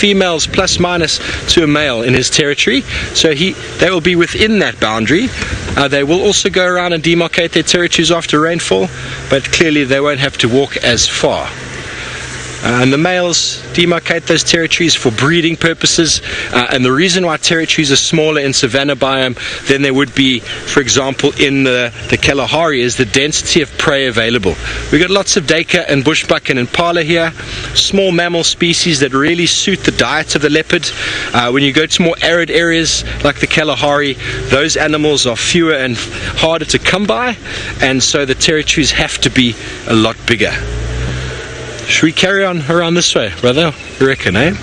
females plus minus to a male in his territory, so they will be within that boundary. They will also go around and demarcate their territories after rainfall, but clearly they won't have to walk as far. And the males demarcate those territories for breeding purposes, and the reason why territories are smaller in savanna biome than they would be, for example, in the Kalahari, is the density of prey available. We've got lots of duiker and bushbuck and impala here, small mammal species that really suit the diet of the leopard. When you go to more arid areas like the Kalahari, those animals are fewer and harder to come by, and so the territories have to be a lot bigger. Should we carry on around this way, brother? You reckon, eh?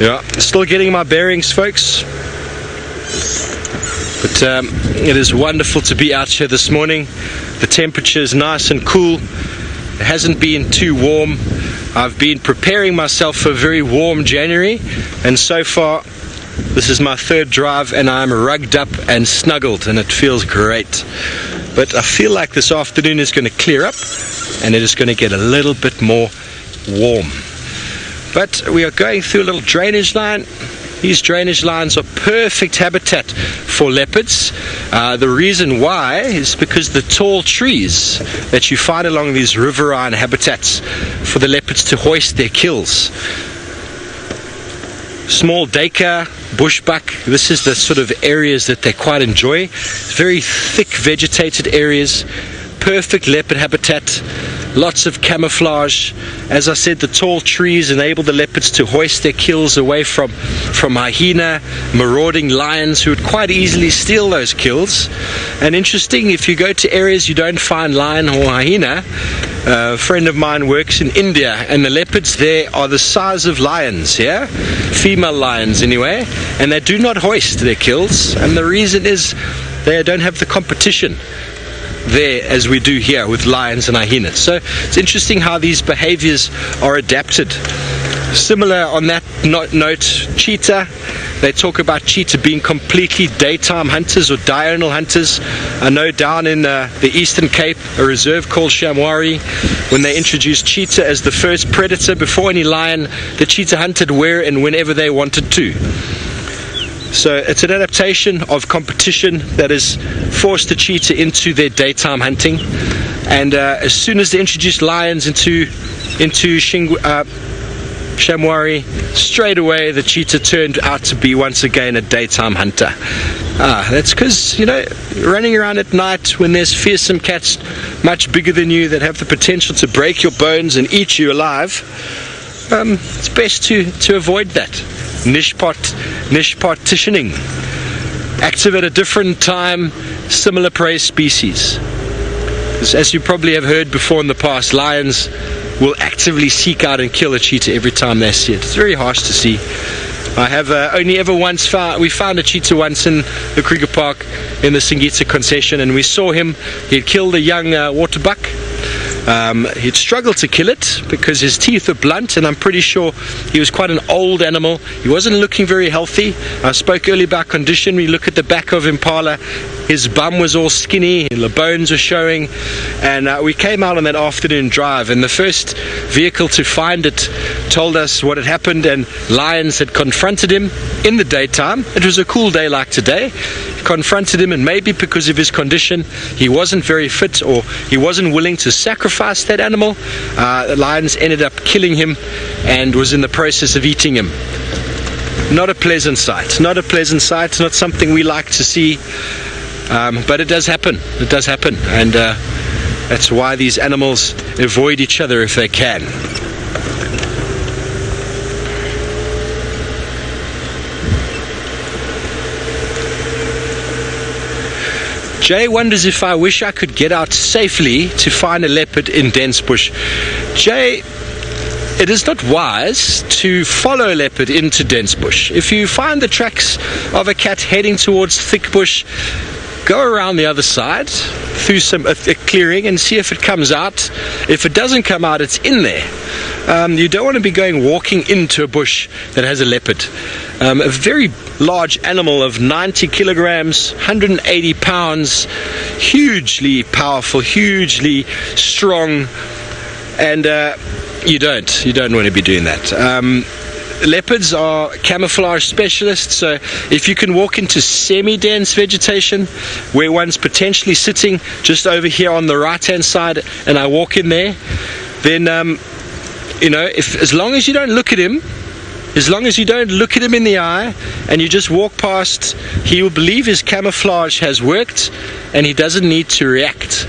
Yeah, still getting my bearings, folks. But it is wonderful to be out here this morning. The temperature is nice and cool. It hasn't been too warm. I've been preparing myself for a very warm January, and so far this is my third drive and I'm rugged up and snuggled, and it feels great. But I feel like this afternoon is going to clear up and it is going to get a little bit more warm. But we are going through a little drainage line. These drainage lines are perfect habitat for leopards. The reason why is because the tall trees that you find along these riverine habitats for the leopards to hoist their kills. Small duiker, bushbuck, this is the sort of areas that they quite enjoy. Very thick vegetated areas, perfect leopard habitat, lots of camouflage. As I said, the tall trees enable the leopards to hoist their kills away from hyena, marauding lions who would quite easily steal those kills. And interesting, if you go to areas you don't find lion or hyena, a friend of mine works in India, and the leopards there are the size of lions, yeah? Female lions anyway, and they do not hoist their kills, and the reason is they don't have the competition there as we do here with lions and hyenas. So it's interesting how these behaviors are adapted. Similar on that note, cheetah. They talk about cheetah being completely daytime hunters or diurnal hunters. I know down in the Eastern Cape, a reserve called Shamwari, when they introduced cheetah as the first predator before any lion, the cheetah hunted where and whenever they wanted to. So it's an adaptation of competition that has forced the cheetah into their daytime hunting. And as soon as they introduced lions into Shamwari, straight away the cheetah turned out to be once again a daytime hunter. That's because, you know, running around at night when there's fearsome cats much bigger than you that have the potential to break your bones and eat you alive, it's best to avoid that. Niche partitioning. Active at a different time, similar prey species. As you probably have heard before in the past, lions will actively seek out and kill a cheetah every time they see it. It's very harsh to see. I have only ever once we found a cheetah once in the Kruger Park in the Singita concession, and we saw him. He'd killed a young waterbuck. He'd struggled to kill it because his teeth were blunt, and I'm pretty sure he was quite an old animal. He wasn't looking very healthy. I spoke earlier about condition. We look at the back of Impala, his bum was all skinny, the bones were showing, and we came out on that afternoon drive, and the first vehicle to find it told us what had happened, and lions had confronted him in the daytime. It was a cool day like today. Confronted him, and maybe because of his condition he wasn't very fit, or he wasn't willing to sacrifice that animal. The lions ended up killing him and was in the process of eating him. Not a pleasant sight, not a pleasant sight, not something we like to see, but it does happen, and that's why these animals avoid each other if they can. Jay wonders if I wish I could get out safely to find a leopard in dense bush. Jay, it is not wise to follow a leopard into dense bush. If you find the tracks of a cat heading towards thick bush, go around the other side through a clearing and see if it comes out. If it doesn't come out, it's in there. You don't want to be walking into a bush that has a leopard. A very large animal of 90 kilograms, 180 pounds, hugely powerful, hugely strong, and you don't want to be doing that. leopards are camouflage specialists, so if you can walk into semi-dense vegetation where one's potentially sitting just over here on the right hand side and I walk in there, then you know, as long as you don't look at him, as long as you don't look at him in the eye and you just walk past, he will believe his camouflage has worked and he doesn't need to react.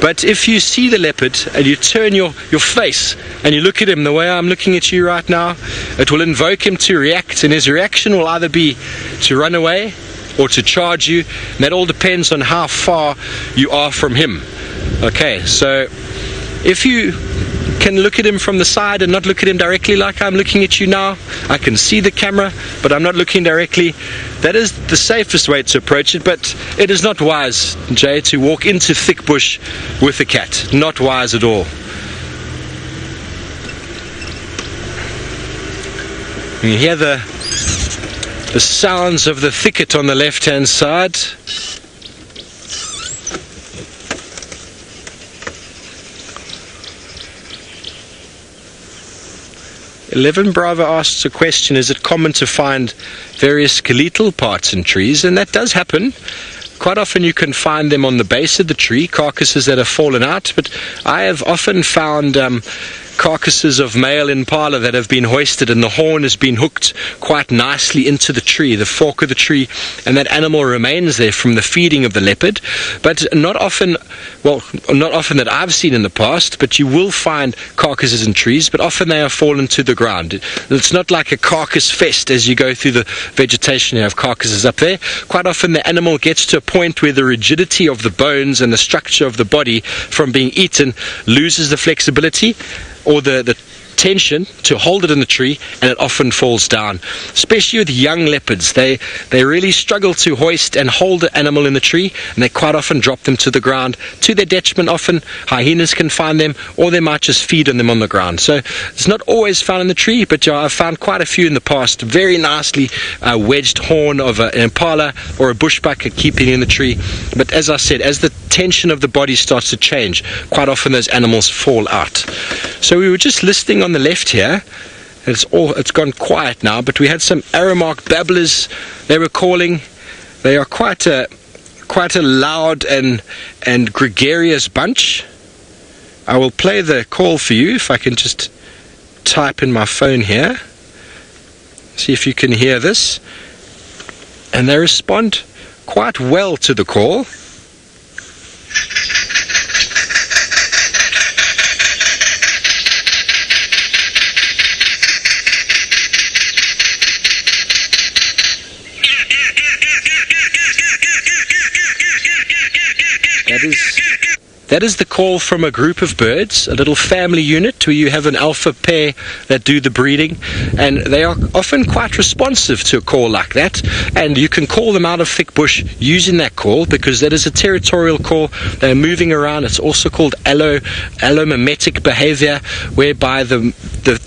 But if you see the leopard and you turn your face and you look at him the way I'm looking at you right now, it will invoke him to react, and his reaction will either be to run away or to charge you, and that all depends on how far you are from him. Okay, so if you can look at him from the side and not look at him directly like I'm looking at you now, I can see the camera but I'm not looking directly, that is the safest way to approach it. But it is not wise, Jay, to walk into thick bush with a cat. Not wise at all. You hear the sounds of the thicket on the left hand side. 11 Bravo asks a question: is it common to find various skeletal parts in trees? And that does happen. Quite often you can find them on the base of the tree, carcasses that have fallen out, but I have often found carcasses of male impala that have been hoisted and the horn has been hooked quite nicely into the tree, the fork of the tree, and that animal remains there from the feeding of the leopard. But not often, well, not often that I've seen in the past, but you will find carcasses in trees, but often they have fallen to the ground. It's not like a carcass fest as you go through the vegetation. You have carcasses up there. Quite often the animal gets to a point where the rigidity of the bones and the structure of the body from being eaten loses the flexibility or the tension to hold it in the tree, and it often falls down. Especially with young leopards, they really struggle to hoist and hold the animal in the tree, and they quite often drop them to the ground. To their detriment, often hyenas can find them, or they might just feed on them on the ground. So it's not always found in the tree, but I've found quite a few in the past. Very nicely wedged horn of an impala or a bushbuck keeping in the tree. But as I said, as the tension of the body starts to change, quite often those animals fall out. So we were just listening on the left here. It's gone quiet now, but we had some arrow-marked babblers. They were calling. They are quite a loud and gregarious bunch. I will play the call for you if I can just type in my phone here. See if you can hear this. And they respond quite well to the call. That is the call from a group of birds, a little family unit where you have an alpha pair that do the breeding, and they are often quite responsive to a call like that, and you can call them out of thick bush using that call because that is a territorial call. They're moving around. It's also called allomimetic behavior, whereby the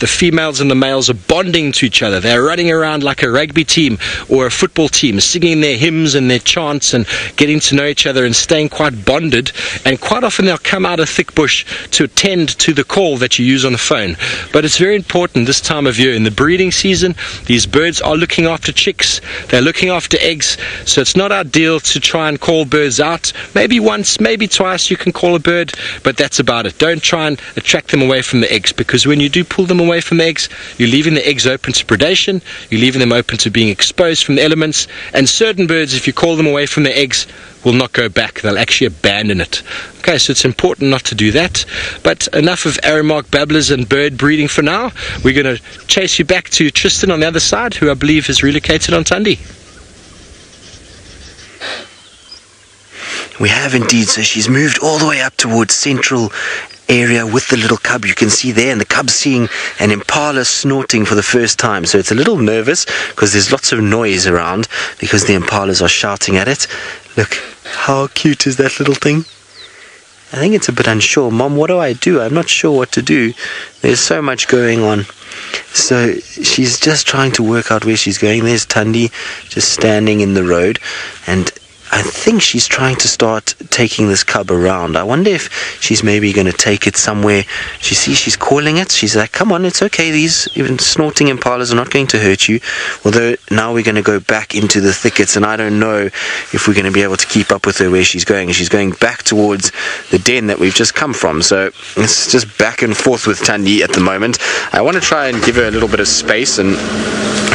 females and the males are bonding to each other. They're running around like a rugby team or a football team, singing their hymns and their chants and getting to know each other and staying quite bonded, and quite often they'll come out of thick bush to attend to the call that you use on the phone. But it's very important this time of year in the breeding season. These birds are looking after chicks, they're looking after eggs, so it's not ideal to try and call birds out. Maybe once, maybe twice you can call a bird, but that's about it. Don't try and attract them away from the eggs, because when you do pull them away from the eggs, you're leaving the eggs open to predation, you're leaving them open to being exposed from the elements, and certain birds, if you call them away from the eggs, will not go back. They'll actually abandon it. Okay, so it's important not to do that. But enough of arrow-marked babblers and bird breeding for now. We're going to chase you back to Tristan on the other side, who I believe is relocated on Thandi. We have indeed. So she's moved all the way up towards central area with the little cub. You can see there, and the cub's seeing an impala snorting for the first time, so it's a little nervous because there's lots of noise around because the impalas are shouting at it. Look, how cute is that little thing? I think it's a bit unsure. Mom, what do I do? I'm not sure what to do. There's so much going on. So she's just trying to work out where she's going. There's Thandi just standing in the road, and I think she's trying to start taking this cub around. I wonder if she's maybe going to take it somewhere. She sees she's calling it. She's like, come on, it's okay. These even snorting impalas are not going to hurt you. Although now we're going to go back into the thickets, and I don't know if we're going to be able to keep up with her where she's going. She's going back towards the den that we've just come from. So it's just back and forth with Thandi at the moment. I want to try and give her a little bit of space and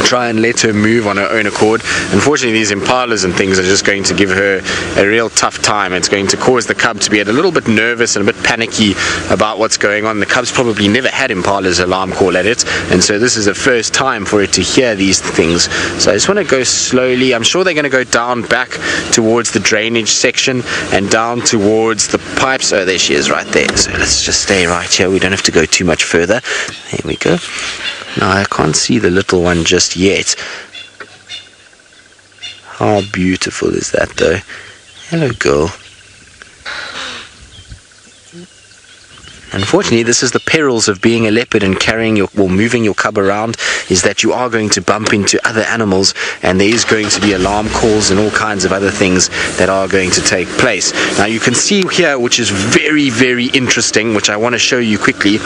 try and let her move on her own accord. Unfortunately, these impalas and things are just going to give her a real tough time. It's going to cause the cub to be a little bit nervous and a bit panicky about what's going on. The cub's probably never had impala's alarm call at it, and so this is the first time for it to hear these things. So I just want to go slowly. I'm sure they're going to go down back towards the drainage section and down towards the pipes. Oh, there she is right there. So let's just stay right here. We don't have to go too much further. There we go. Now I can't see the little one just yet. How beautiful is that though? Hello, girl. Unfortunately, this is the perils of being a leopard and carrying your, or moving your cub around, is that you are going to bump into other animals, and there is going to be alarm calls and all kinds of other things that are going to take place. Now you can see here, which is very, very interesting, which I want to show you quickly.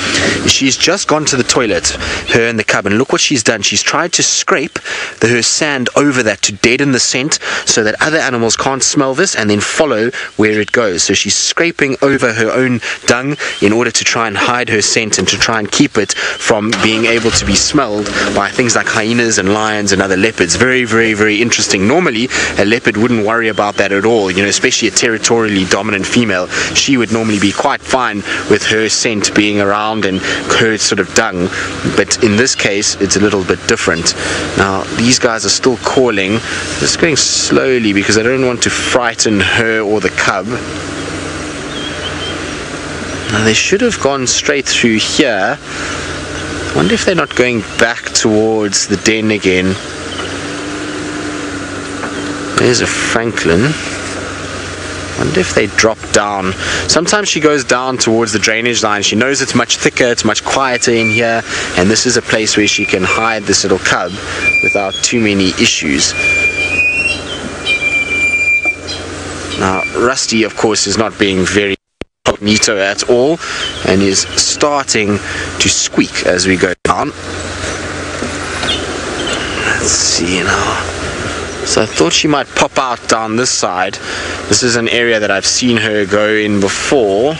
She's just gone to the toilet, her and the cub, and look what she's done. She's tried to scrape her sand over that to deaden the scent so that other animals can't smell this and then follow where it goes. So she's scraping over her own dung in order to try and hide her scent and to try and keep it from being able to be smelled by things like hyenas and lions and other leopards. Very, very, very interesting. Normally, a leopard wouldn't worry about that at all, you know, especially a territorially dominant female. She would normally be quite fine with her scent being around and her sort of dung, but in this case, it's a little bit different. Now, these guys are still calling. Just going slowly because I don't want to frighten her or the cub. Now they should have gone straight through here. I wonder if they're not going back towards the den again. There's a Franklin. I wonder if they drop down. Sometimes she goes down towards the drainage line. She knows it's much thicker, it's much quieter in here, and this is a place where she can hide this little cub without too many issues. Now Rusty, of course, is not being very incognito at all and is starting to squeak as we go down. Let's see now. So I thought she might pop out down this side. This is an area that I've seen her go in before.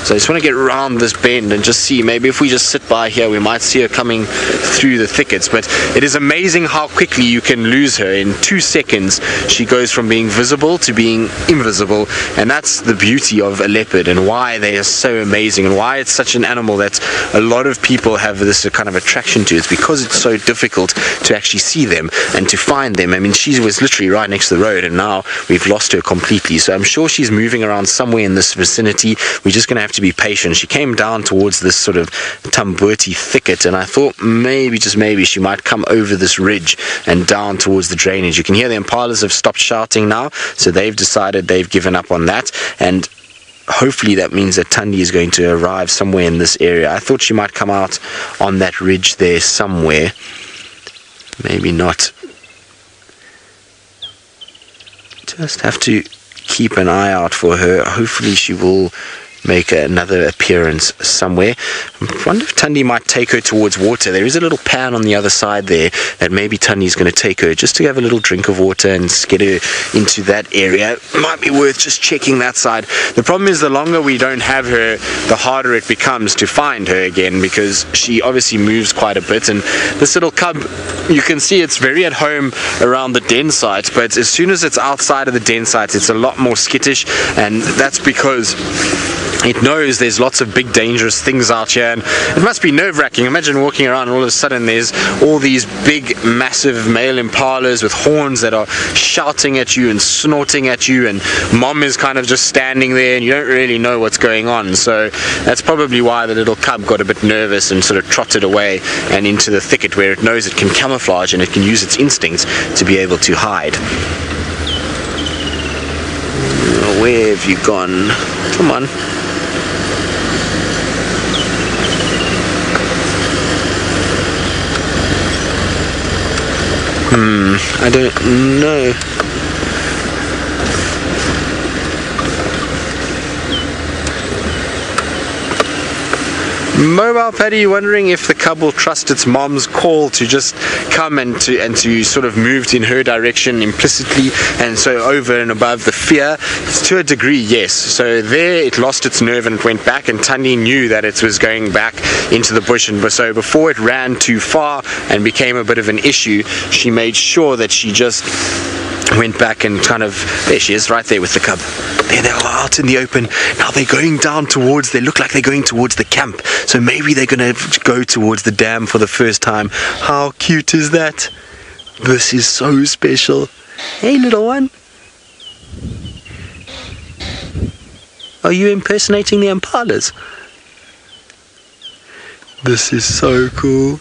So I just want to get around this bend and just see, maybe if we just sit by here we might see her coming through the thickets. But it is amazing how quickly you can lose her. In 2 seconds she goes from being visible to being invisible, and that's the beauty of a leopard and why they are so amazing and why it's such an animal that a lot of people have this kind of attraction to. It's because it's so difficult to actually see them and to find them. I mean, she was literally right next to the road and now we've lost her completely. So I'm sure she's moving around somewhere in this vicinity. We're just going to have to be patient. She came down towards this sort of Tambuti thicket, and I thought maybe, just maybe, she might come over this ridge and down towards the drainage. You can hear the impalas have stopped shouting now, so they've decided they've given up on that, and hopefully that means that Thandi is going to arrive somewhere in this area. I thought she might come out on that ridge there somewhere. Maybe not. Just have to keep an eye out for her. Hopefully she will make another appearance somewhere. I wonder if Thandi might take her towards water. There is a little pan on the other side there that maybe Tandi's going to take her just to have a little drink of water and get her into that area. It might be worth just checking that side. The problem is the longer we don't have her, the harder it becomes to find her again, because she obviously moves quite a bit, and this little cub, you can see it's very at home around the den site, but as soon as it's outside of the den site it's a lot more skittish, and that's because it knows there's lots of big dangerous things out here, and it must be nerve-wracking. Imagine walking around and all of a sudden there's all these big massive male impalas with horns that are shouting at you and snorting at you, and mom is kind of just standing there and you don't really know what's going on. So that's probably why the little cub got a bit nervous and sort of trotted away and into the thicket, where it knows it can camouflage and it can use its instincts to be able to hide. Where have you gone? Come on. I don't know. Mobile Paddy wondering if the cub will trust its mom's call to just come and to sort of move in her direction implicitly, and so over and above the fear. To a degree, yes. So there it lost its nerve and it went back, and Thandi knew that it was going back into the bush, and so before it ran too far and became a bit of an issue, she made sure that she just went back and kind of, there she is, right there with the cub. There they are out in the open. Now they're going down towards, they look like they're going towards the camp. So maybe they're going to go towards the dam for the first time. How cute is that? This is so special. Hey, little one. Are you impersonating the impalas? This is so cool.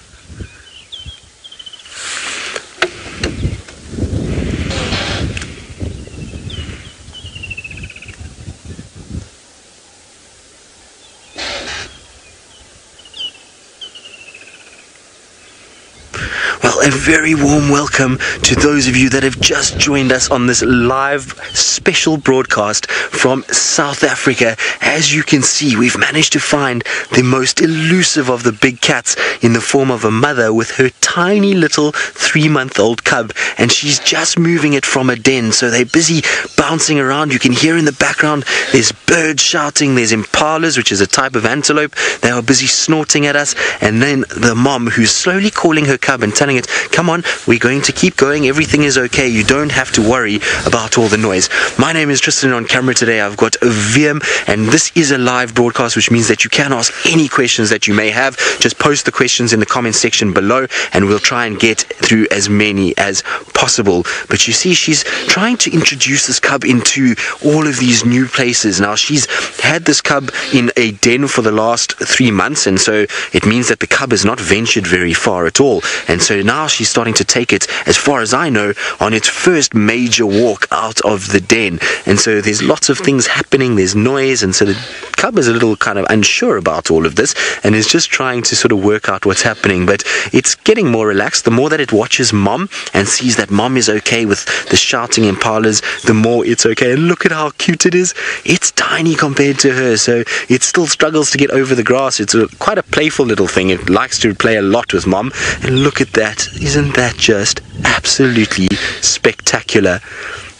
A very warm welcome to those of you that have just joined us on this live special broadcast from South Africa. As you can see, we've managed to find the most elusive of the big cats in the form of a mother with her tiny little 3-month-old cub, and she's just moving it from a den. So they're busy bouncing around. You can hear in the background there's birds shouting, there's impalas, which is a type of antelope. They are busy snorting at us, and then the mom who's slowly calling her cub and telling it, come on, we're going to keep going, everything is okay, you don't have to worry about all the noise. My name is Tristan. On camera today I've got VM, and this is a live broadcast, which means that you can ask any questions that you may have. Just post the questions in the comment section below and we'll try and get through as many as possible. But you see, she's trying to introduce this cub into all of these new places. Now, she's had this cub in a den for the last 3 months, and so it means that the cub has not ventured very far at all, and so now she's starting to take it, as far as I know, on its first major walk out of the den. And so there's lots of things happening, there's noise, and so the cub is a little kind of unsure about all of this and is just trying to sort of work out what's happening. But it's getting more relaxed. The more that it watches mom and sees that mom is okay with the shouting impalas, the more it's okay. And look at how cute it is. It's tiny compared to her, so it still struggles to get over the grass. It's quite a playful little thing. It likes to play a lot with mom. And look at that. Isn't that just absolutely spectacular?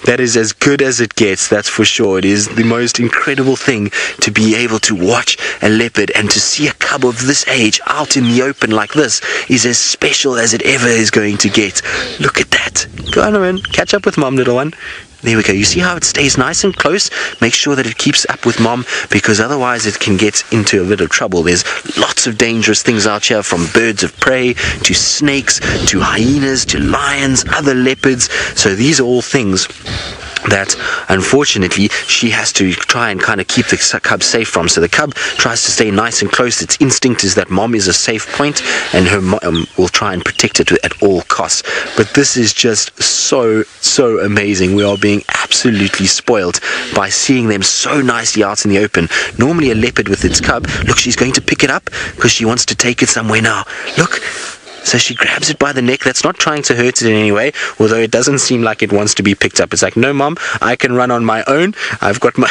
That is as good as it gets, that's for sure. It is the most incredible thing to be able to watch a leopard, and to see a cub of this age out in the open like this is as special as it ever is going to get. Look at that. Go on, man. Catch up with mom, little one. There we go. You see how it stays nice and close? Make sure that it keeps up with mom, because otherwise it can get into a bit of trouble. There's lots of dangerous things out here, from birds of prey to snakes to hyenas to lions, other leopards. So these are all things that unfortunately she has to try and kind of keep the cub safe from. So the cub tries to stay nice and close. Its instinct is that mom is a safe point, and her mom will try and protect it at all costs. But this is just so amazing. We are being absolutely spoiled by seeing them so nicely out in the open. Normally a leopard with its cub, look, she's going to pick it up because she wants to take it somewhere now. Look. So she grabs it by the neck. That's not trying to hurt it in any way, although it doesn't seem like it wants to be picked up. It's like, no, mom, I can run on my own. I've got my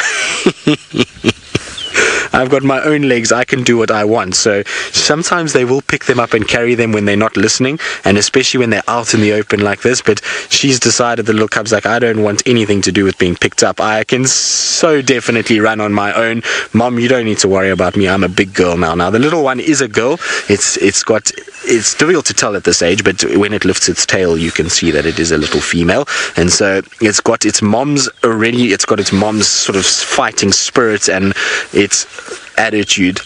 I've got my own legs, I can do what I want. So sometimes they will pick them up and carry them when they're not listening, and especially when they're out in the open like this. But she's decided, the little cub's like, I don't want anything to do with being picked up. I can so definitely run on my own. Mom, you don't need to worry about me. I'm a big girl now. Now the little one is a girl. It's difficult to tell at this age, but when it lifts its tail you can see that it is a little female, and so it's got its mom's already, it's got its mom's sort of fighting spirit and its attitude.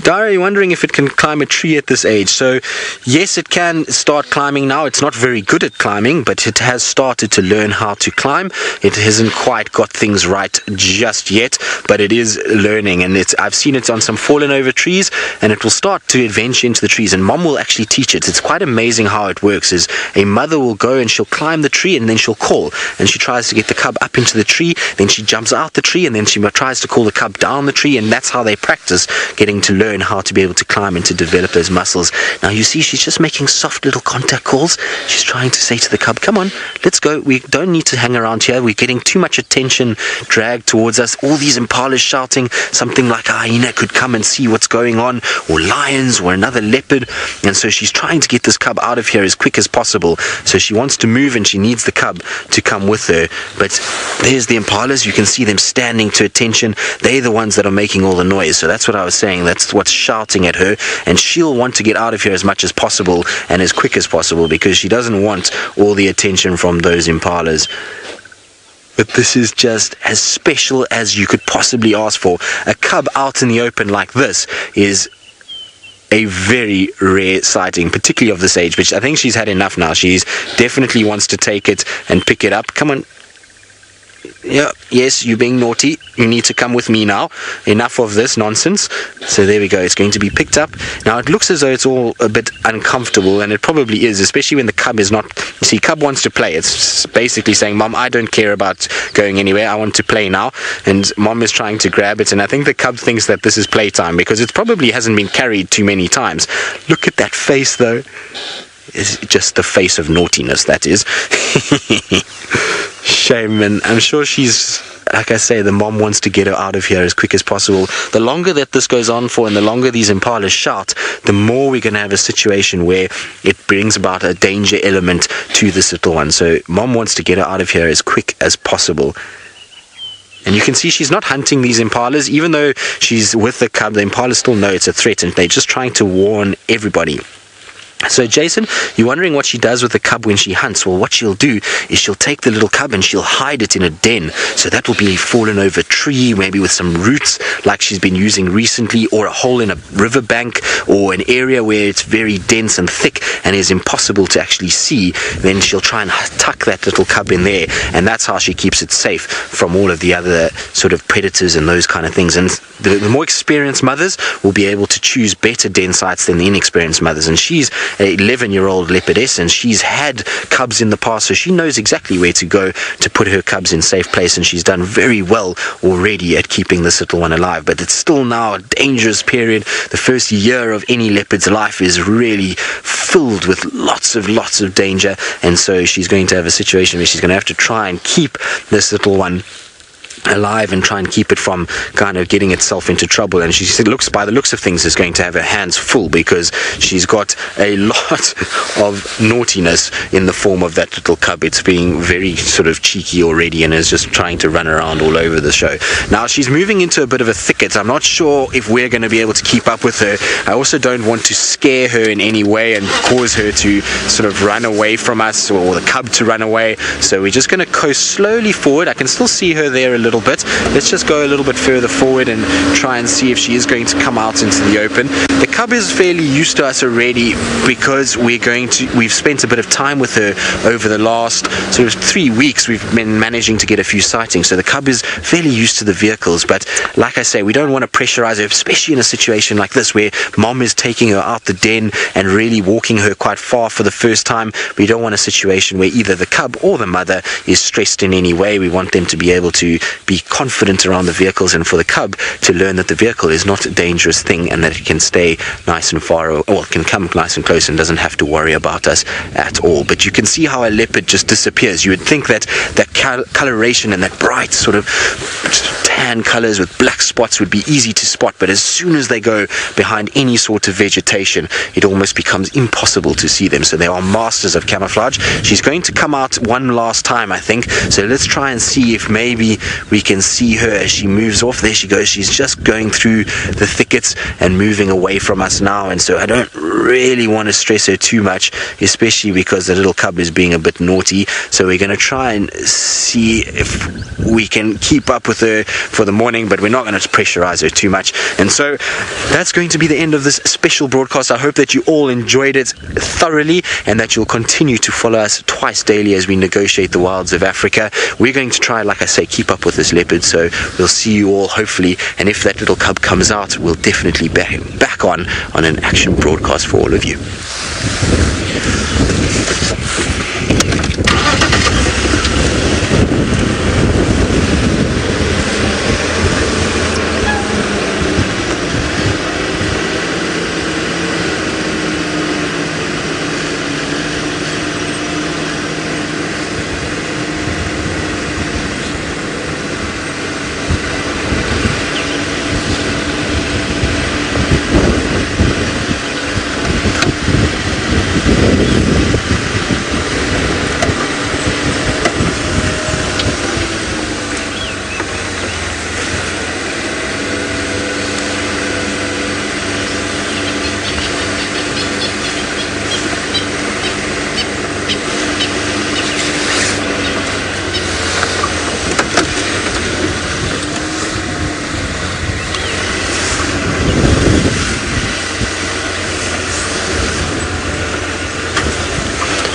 Dara, you're wondering if it can climb a tree at this age. So yes, it can start climbing now. It's not very good at climbing, but it has started to learn how to climb. It hasn't quite got things right just yet, but it is learning, and I've seen it on some fallen over trees, and it will start to adventure into the trees, and mom will actually teach it. It's quite amazing how it works. Is a mother will go and she'll climb the tree, and then she'll call, and she tries to get the cub up into the tree, then she jumps out the tree, and then she tries to call the cub down the tree, and that's how they practice getting to learn learn how to be able to climb and to develop those muscles. Now you see she's just making soft little contact calls. She's trying to say to the cub, come on, let's go. We don't need to hang around here. We're getting too much attention dragged towards us. All these impalas shouting. Something like a hyena could come and see what's going on, or lions, or another leopard. And so she's trying to get this cub out of here as quick as possible. So she wants to move and she needs the cub to come with her. But there's the impalas. You can see them standing to attention. They're the ones that are making all the noise. So that's what I was saying. That's what's shouting at her. And she'll want to get out of here as much as possible and as quick as possible, because she doesn't want all the attention from those impalas. But this is just as special as you could possibly ask for. A cub out in the open like this is a very rare sighting, particularly of this age. But I think she's had enough now. She's definitely wants to take it and pick it up. Come on. Yeah, yes, you're being naughty. You need to come with me now. Enough of this nonsense. So there we go. It's going to be picked up. Now it looks as though it's all a bit uncomfortable, and it probably is, especially when the cub is not. You see, cub wants to play. It's basically saying, Mom, I don't care about going anywhere. I want to play now. And Mom is trying to grab it, and I think the cub thinks that this is playtime because it probably hasn't been carried too many times. Look at that face, though. It's just the face of naughtiness, that is. Shame, and I'm sure she's, like I say, the mom wants to get her out of here as quick as possible. The longer that this goes on for, and the longer these impalas shout, the more we're going to have a situation where it brings about a danger element to this little one. So mom wants to get her out of here as quick as possible. And you can see she's not hunting these impalas. Even though she's with the cub, the impalas still know it's a threat, and they're just trying to warn everybody. So Jason, you're wondering what she does with the cub when she hunts. Well, what she'll do is she'll take the little cub and she'll hide it in a den. So that will be a fallen over tree, maybe with some roots like she's been using recently, or a hole in a riverbank, or an area where it's very dense and thick and is impossible to actually see. Then she'll try and tuck that little cub in there, and that's how she keeps it safe from all of the other sort of predators and those kind of things. And the more experienced mothers will be able to choose better den sites than the inexperienced mothers. And she's an 11-year-old leopardess, and she's had cubs in the past, so she knows exactly where to go to put her cubs in safe place, and she's done very well already at keeping this little one alive. But it's still now a dangerous period. The first year of any leopard's life is really filled with lots of danger, and so she's going to have a situation where she's going to have to try and keep this little one alive and try and keep it from kind of getting itself into trouble. And she said, by the looks of things, is going to have her hands full, because she's got a lot of naughtiness in the form of that little cub. It's being very sort of cheeky already and is just trying to run around all over the show. Now she's moving into a bit of a thicket. I'm not sure if we're going to be able to keep up with her. I also don't want to scare her in any way and cause her to sort of run away from us, or the cub to run away. So we're just going to coast slowly forward. I can still see her there a little bit. Let's just go a little bit further forward and try and see if she is going to come out into the open. The cub is fairly used to us already, because we've spent a bit of time with her over the last sort of 3 weeks. We've been managing to get a few sightings, so the cub is fairly used to the vehicles. But like I say, we don't want to pressurize her, especially in a situation like this where mom is taking her out the den and really walking her quite far for the first time. We don't want a situation where either the cub or the mother is stressed in any way. We want them to be able to be confident around the vehicles, and for the cub to learn that the vehicle is not a dangerous thing, and that it can stay nice and far, or can come nice and close and doesn't have to worry about us at all. But you can see how a leopard just disappears. You would think that coloration and that bright sort of tan colors with black spots would be easy to spot, but as soon as they go behind any sort of vegetation, it almost becomes impossible to see them. So they are masters of camouflage. She's going to come out one last time, I think, so let's try and see if maybe we can see her as she moves off. There she goes. She's just going through the thickets and moving away from us now, and so I don't really want to stress her too much, especially because the little cub is being a bit naughty. So we're going to try and see if we can keep up with her for the morning, but we're not going to pressurize her too much. And so that's going to be the end of this special broadcast. I hope that you all enjoyed it thoroughly, and that you'll continue to follow us twice daily as we negotiate the wilds of Africa. We're going to try, like I say, keep up with this leopard, so we'll see you all hopefully, and if that little cub comes out, we'll definitely be back on an action broadcast for all of you.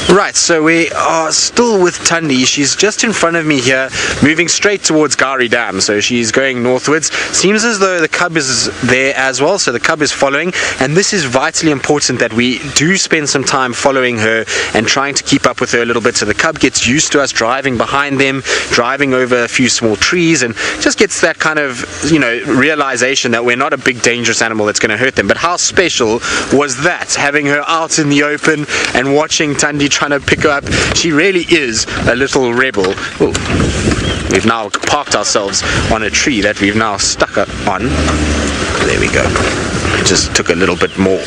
Right, so we are still with Thandi. She's just in front of me here, moving straight towards Gari Dam. So she's going northwards. Seems as though the cub is there as well, so the cub is following. And this is vitally important that we do spend some time following her and trying to keep up with her a little bit, so the cub gets used to us driving behind them, driving over a few small trees, and just gets that kind of, you know, realization that we're not a big dangerous animal that's going to hurt them. But how special was that, having her out in the open and watching Thandi trying to pick her up. She really is a little rebel. Ooh. We've now parked ourselves on a tree that we've now stuck on. There we go. It just took a little bit more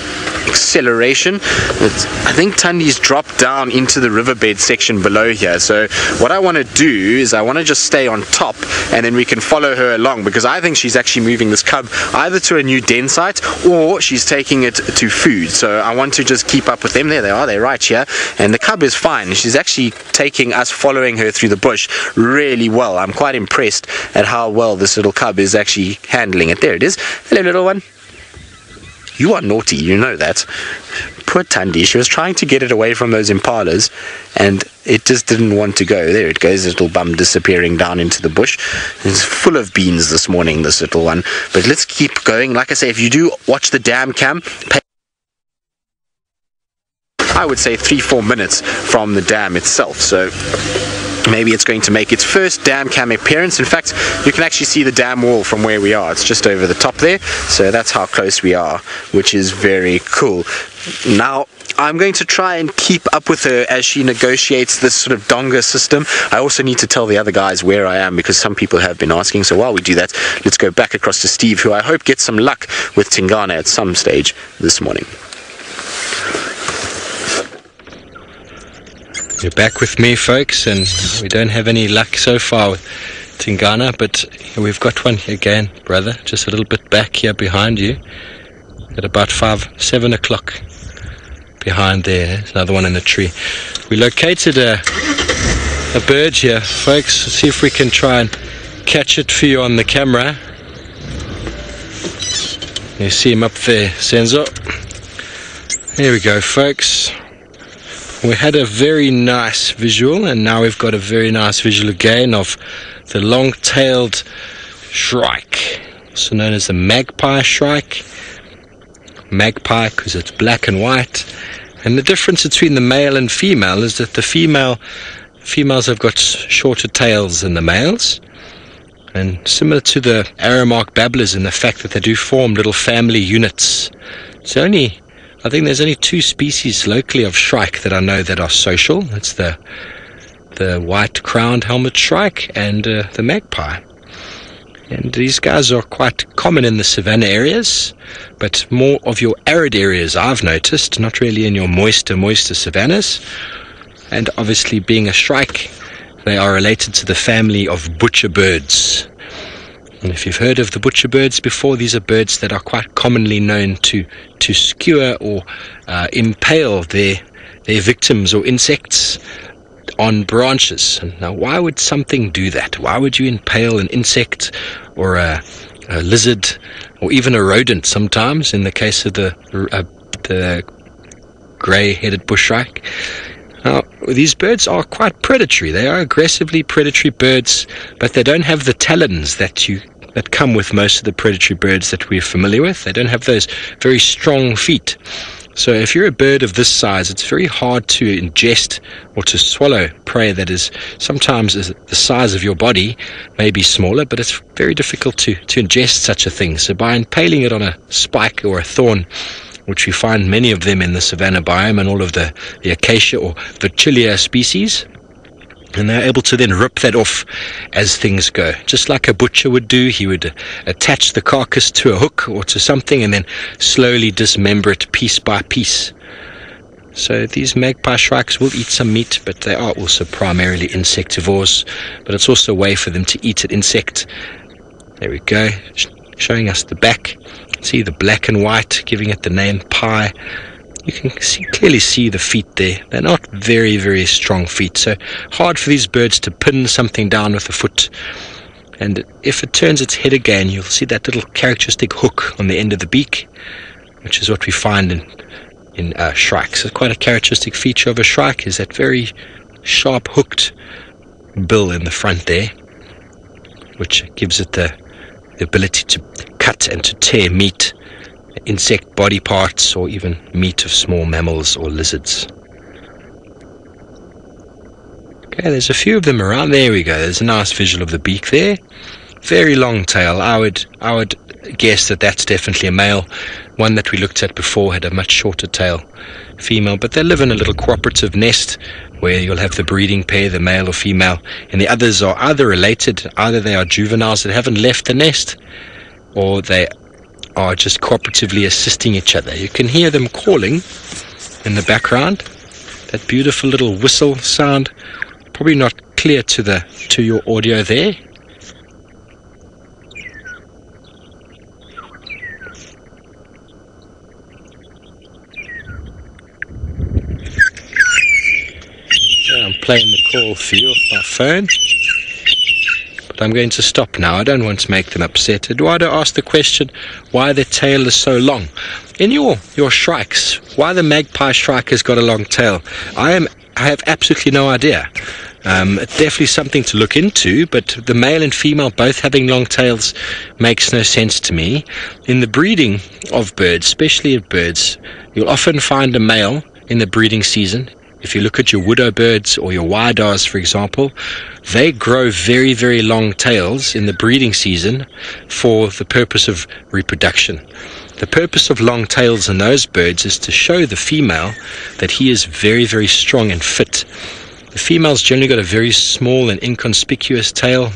acceleration. I think Thandi's dropped down into the riverbed section below here, so what I want to do is I want to just stay on top and then we can follow her along, because I think she's actually moving this cub either to a new den site or she's taking it to food. So I want to just keep up with them. There they are, they're right here, and the cub is fine. She's actually taking us following her through the bush really well. I'm quite impressed at how well this little cub is actually handling it. There it is. Hello, little one. You are naughty, you know that. Poor Thandi, she was trying to get it away from those impalas and it just didn't want to go. There it goes, little bum disappearing down into the bush. It's full of beans this morning, this little one. But let's keep going. Like I say, if you do watch the dam cam, I would say 3-4 minutes from the dam itself. So maybe it's going to make its first dam cam appearance. In fact, you can actually see the dam wall from where we are. It's just over the top there. So that's how close we are, which is very cool. Now, I'm going to try and keep up with her as she negotiates this sort of donga system. I also need to tell the other guys where I am, because some people have been asking. So while we do that, let's go back across to Steve, who I hope gets some luck with Tingana at some stage this morning. You're back with me, folks, and we don't have any luck so far with Tingana, but we've got one again, brother, just a little bit back here behind you, at about 7 o'clock behind there. There's another one in the tree. We located a bird here, folks. Let's see if we can try and catch it for you on the camera. You see him up there, Senzo. There we go, folks. We had a very nice visual, and now we've got a very nice visual again of the long-tailed shrike, also known as the magpie shrike. Magpie because it's black and white. And the difference between the male and female is that the females have got shorter tails than the males. And similar to the arrowmark babblers in the fact that they do form little family units. I think there's only 2 species locally of shrike that I know that are social. That's the white crowned helmet shrike and the magpie. And these guys are quite common in the savanna areas, but more of your arid areas I've noticed, not really in your moister savannas. And obviously being a shrike, they are related to the family of butcher birds. And if you've heard of the butcher birds before, these are birds that are quite commonly known to skewer or impale their victims or insects on branches. And now, why would something do that? Why would you impale an insect or a lizard or even a rodent sometimes, in the case of the grey-headed bushshrike? Now, these birds are quite predatory. They are aggressively predatory birds, but they don't have the talons that come with most of the predatory birds that we're familiar with. They don't have those very strong feet. So if you're a bird of this size, it's very hard to ingest or to swallow prey that is sometimes the size of your body, maybe smaller, but it's very difficult to ingest such a thing. So by impaling it on a spike or a thorn, which we find many of them in the savanna biome and all of the acacia or Vaccilia species, and they're able to then rip that off as things go. Just like a butcher would do, he would attach the carcass to a hook or to something and then slowly dismember it piece by piece. So these magpie shrikes will eat some meat, but they are also primarily insectivores. But it's also a way for them to eat an insect. There we go, showing us the back. See the black and white, giving it the name pie. You can clearly see the feet there. They're not very, very strong feet, so hard for these birds to pin something down with a foot. And if it turns its head again, you'll see that little characteristic hook on the end of the beak, which is what we find in shrikes. It's quite a characteristic feature of a shrike is that very sharp hooked bill in the front there, which gives it the ability to cut and to tear meat, insect body parts, or even meat of small mammals or lizards. Okay, there's a few of them around. There we go. There's a nice visual of the beak there. Very long tail. I would guess that that's definitely a male. One that we looked at before had a much shorter tail, female, but they live in a little cooperative nest where you'll have the breeding pair, the male or female, and the others are either related, either they are juveniles that haven't left the nest, or they are just cooperatively assisting each other. You can hear them calling in the background, that beautiful little whistle sound, probably not clear to your audio there. I'm playing the call for you off my phone, but I'm going to stop now. I don't want to make them upset. Eduardo asked the question why the tail is so long. In your shrikes, why the magpie shrike has got a long tail, I have absolutely no idea. It's definitely something to look into, but the male and female both having long tails makes no sense to me. In the breeding of birds, especially of birds, you'll often find a male in the breeding season. If you look at your widow birds or your wydars, for example, they grow very, very long tails in the breeding season for the purpose of reproduction. The purpose of long tails in those birds is to show the female that he is very, very strong and fit. The female's generally got a very small and inconspicuous tail,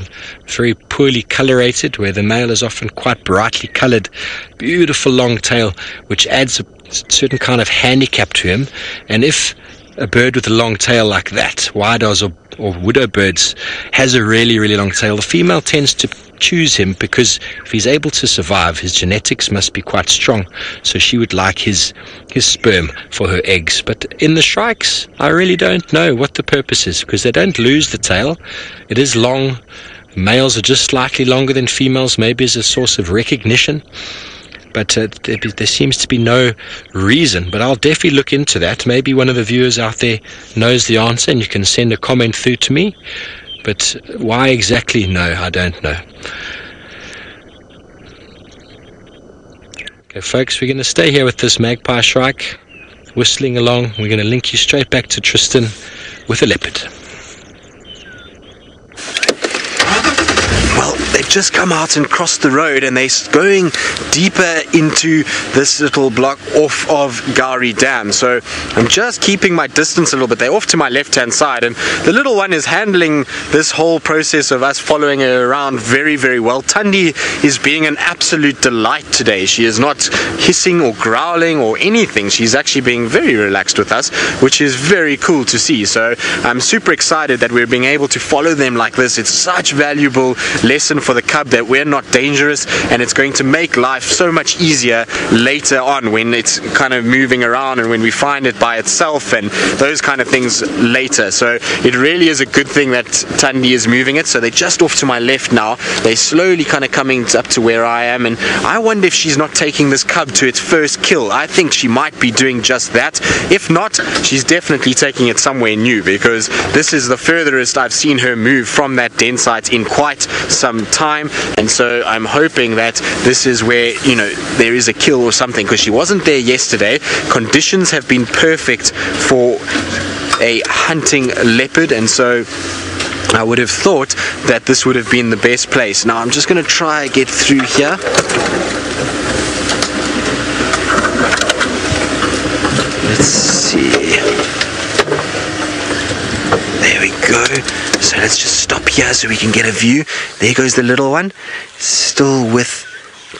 very poorly colorated, where the male is often quite brightly colored, beautiful long tail, which adds a certain kind of handicap to him. And if a bird with a long tail like that, wydars or widow birds, has a really, really long tail, the female tends to choose him because if he's able to survive, his genetics must be quite strong. So she would like his sperm for her eggs. But in the shrikes, I really don't know what the purpose is, because they don't lose the tail. It is long. Males are just slightly longer than females, maybe as a source of recognition. But there seems to be no reason. But I'll definitely look into that. Maybe one of the viewers out there knows the answer and you can send a comment through to me. But why exactly? No, I don't know. Okay, folks, we're going to stay here with this magpie shrike, whistling along. We're going to link you straight back to Tristan with a leopard. They've just come out and crossed the road and they're going deeper into this little block off of Gowrie Dam. So I'm just keeping my distance a little bit. They're off to my left-hand side, and the little one is handling this whole process of us following her around very, very well. Thandi is being an absolute delight today. She is not hissing or growling or anything. She's actually being very relaxed with us, which is very cool to see. So I'm super excited that we're being able to follow them like this. It's such a valuable lesson for the cub that we're not dangerous, and it's going to make life so much easier later on when it's kind of moving around and when we find it by itself and those kind of things later. So it really is a good thing that Thandi is moving it. So they're just off to my left now. They're slowly kind of coming up to where I am, and I wonder if she's not taking this cub to its first kill. I think she might be doing just that. If not, she's definitely taking it somewhere new, because this is the furthest I've seen her move from that den site in quite some time. And so I'm hoping that this is where, you know, there is a kill or something, because she wasn't there yesterday. Conditions have been perfect for a hunting leopard, and so I would have thought that this would have been the best place. Now I'm just going to try get through here. Let's see. There we go. So let's just stop here so we can get a view. There goes the little one, still with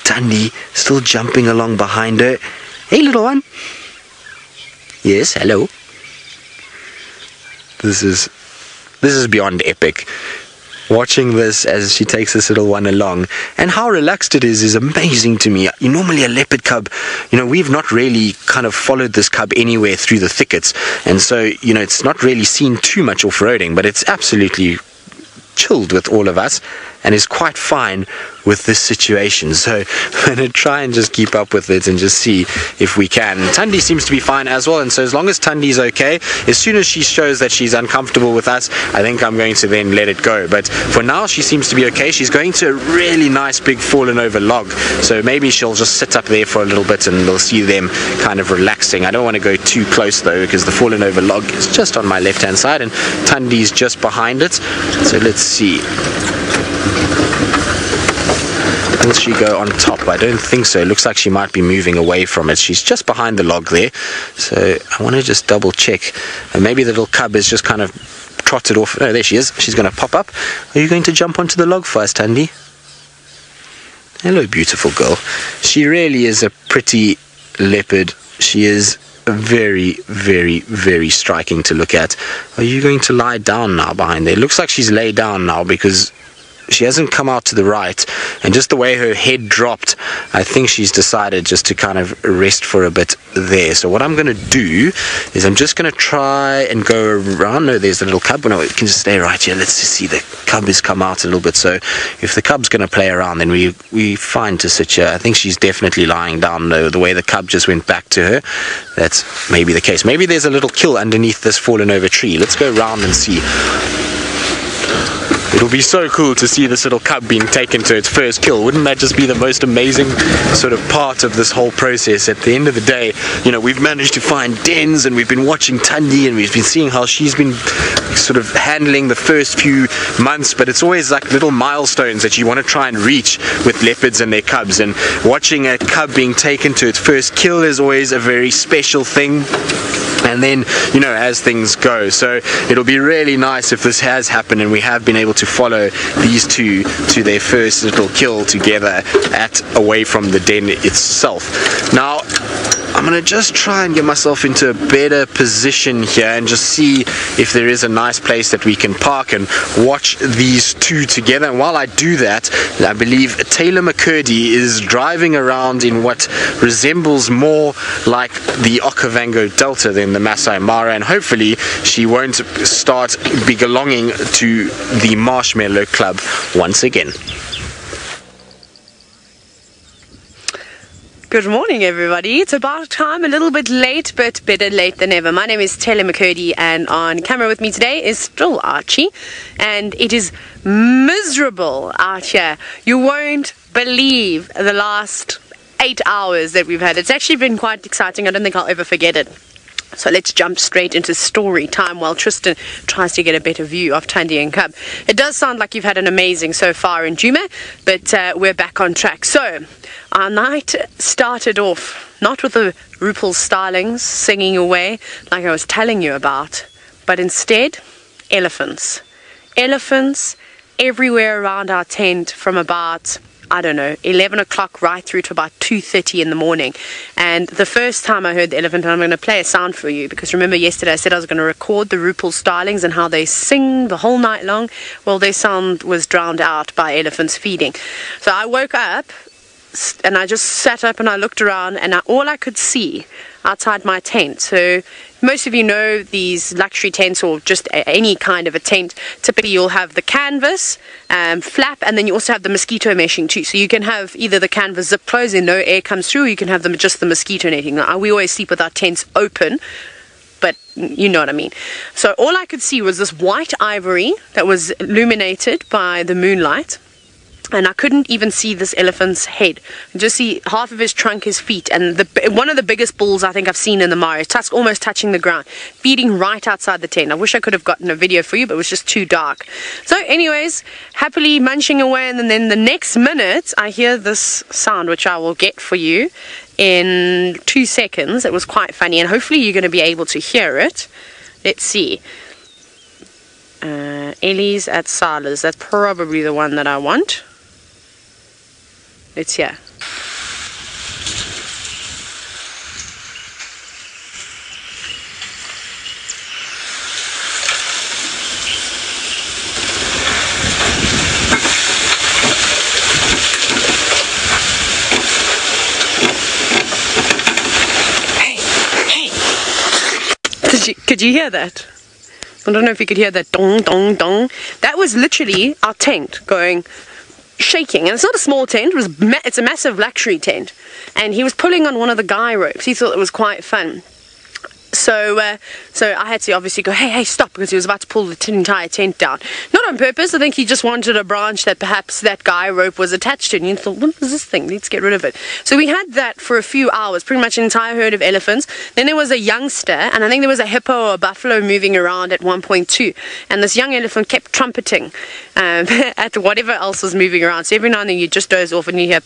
Thandi, still jumping along behind her. Hey, little one. Yes, hello. This is beyond epic. Watching this as she takes this little one along, and how relaxed it is amazing to me. Normally a leopard cub, you know, we've not really kind of followed this cub anywhere through the thickets, and so, you know, it's not really seen too much off-roading, but it's absolutely chilled with all of us. and is quite fine with this situation. So I'm going to try and just keep up with it and just see if we can. Thandi seems to be fine as well, and so as long as Thandi's okay, as soon as she shows that she's uncomfortable with us, I think I'm going to then let it go. But for now, she seems to be okay. She's going to a really nice big fallen over log, so maybe she'll just sit up there for a little bit and we'll see them kind of relaxing. I don't want to go too close though, because the fallen over log is just on my left hand side and Thandi's just behind it. So let's see. Will she go on top? I don't think so. It looks like she might be moving away from it. She's just behind the log there. So I want to just double check. And maybe the little cub is just kind of trotted off. No, there she is. She's going to pop up. Are you going to jump onto the log first, Thandi? Hello, beautiful girl. She really is a pretty leopard. She is very, very, very striking to look at. Are you going to lie down now behind there? It looks like she's laid down now because she hasn't come out to the right, and just the way her head dropped, I think she's decided just to kind of rest for a bit there. So what I'm going to do is I'm just going to try and go around. No, there's the little cub. No, it can just stay right here. Let's just see, the cub has come out a little bit. So if the cub's going to play around, then we find to sit here. I think she's definitely lying down though. The way the cub just went back to her, that's maybe the case. Maybe there's a little kill underneath this fallen over tree. Let's go around and see. It'll be so cool to see this little cub being taken to its first kill. Wouldn't that just be the most amazing sort of part of this whole process? At the end of the day, you know, we've managed to find dens, and we've been watching Thandi, and we've been seeing how she's been sort of handling the first few months, but it's always like little milestones that you want to try and reach with leopards and their cubs, and watching a cub being taken to its first kill is always a very special thing. And then, you know, as things go, so it'll be really nice if this has happened and we have been able to follow these two to their first little kill together away from the den itself. Now I'm going to just try and get myself into a better position here and just see if there is a nice place that we can park and watch these two together. And while I do that, I believe Taylor McCurdy is driving around in what resembles more like the Okavango Delta than the Masai Mara, and hopefully she won't start belonging to the Marshmallow Club once again. Good morning, everybody. It's about time, a little bit late, but better late than ever. My name is Taylor McCurdy, and on camera with me today is still Archie, and it is miserable out here. You won't believe the last 8 hours that we've had. It's actually been quite exciting. I don't think I'll ever forget it. So let's jump straight into story time while Tristan tries to get a better view of Thandi and Cub. It does sound like you've had an amazing so far in Djuma, but we're back on track. So our night started off not with the Rupel starlings singing away like I was telling you about, but instead elephants. Elephants everywhere around our tent from about, I don't know, 11 o'clock right through to about 2:30 in the morning. And the first time I heard the elephant, and I'm going to play a sound for you, because remember yesterday I said I was going to record the Rupel starlings and how they sing the whole night long. Well, their sound was drowned out by elephants feeding. So I woke up and I just sat up and I looked around, and all I could see outside my tent. So most of you know these luxury tents, or just any kind of a tent, typically you'll have the canvas flap, and then you also have the mosquito meshing too. So you can have either the canvas zip closed and no air comes through, or you can have them just the mosquito netting. Now, we always sleep with our tents open, but you know what I mean. So all I could see was this white ivory that was illuminated by the moonlight. And I couldn't even see this elephant's head. I just see half of his trunk, his feet, and one of the biggest bulls I think I've seen in the Mara, almost touching the ground, feeding right outside the tent. I wish I could have gotten a video for you, but it was just too dark. So anyways, happily munching away, and then the next minute I hear this sound, which I will get for you in 2 seconds. It was quite funny, and hopefully you're going to be able to hear it. Let's see. Ellie's at Sala's. That's probably the one that I want. It's here. Hey. Could you hear that? I don't know if you could hear that dong, dong, dong. That was literally our tent going shaking, and it's not a small tent, it's a massive luxury tent, and he was pulling on one of the guy ropes. He thought it was quite fun. So I had to obviously go, hey, stop, because he was about to pull the entire tent down. Not on purpose. I think he just wanted a branch that perhaps that guy rope was attached to, and he thought, what is this thing? Let's get rid of it. So we had that for a few hours, pretty much an entire herd of elephants. Then there was a youngster, and I think there was a hippo or a buffalo moving around at one point too. And this young elephant kept trumpeting at whatever else was moving around. So every now and then you just doze off and you hear...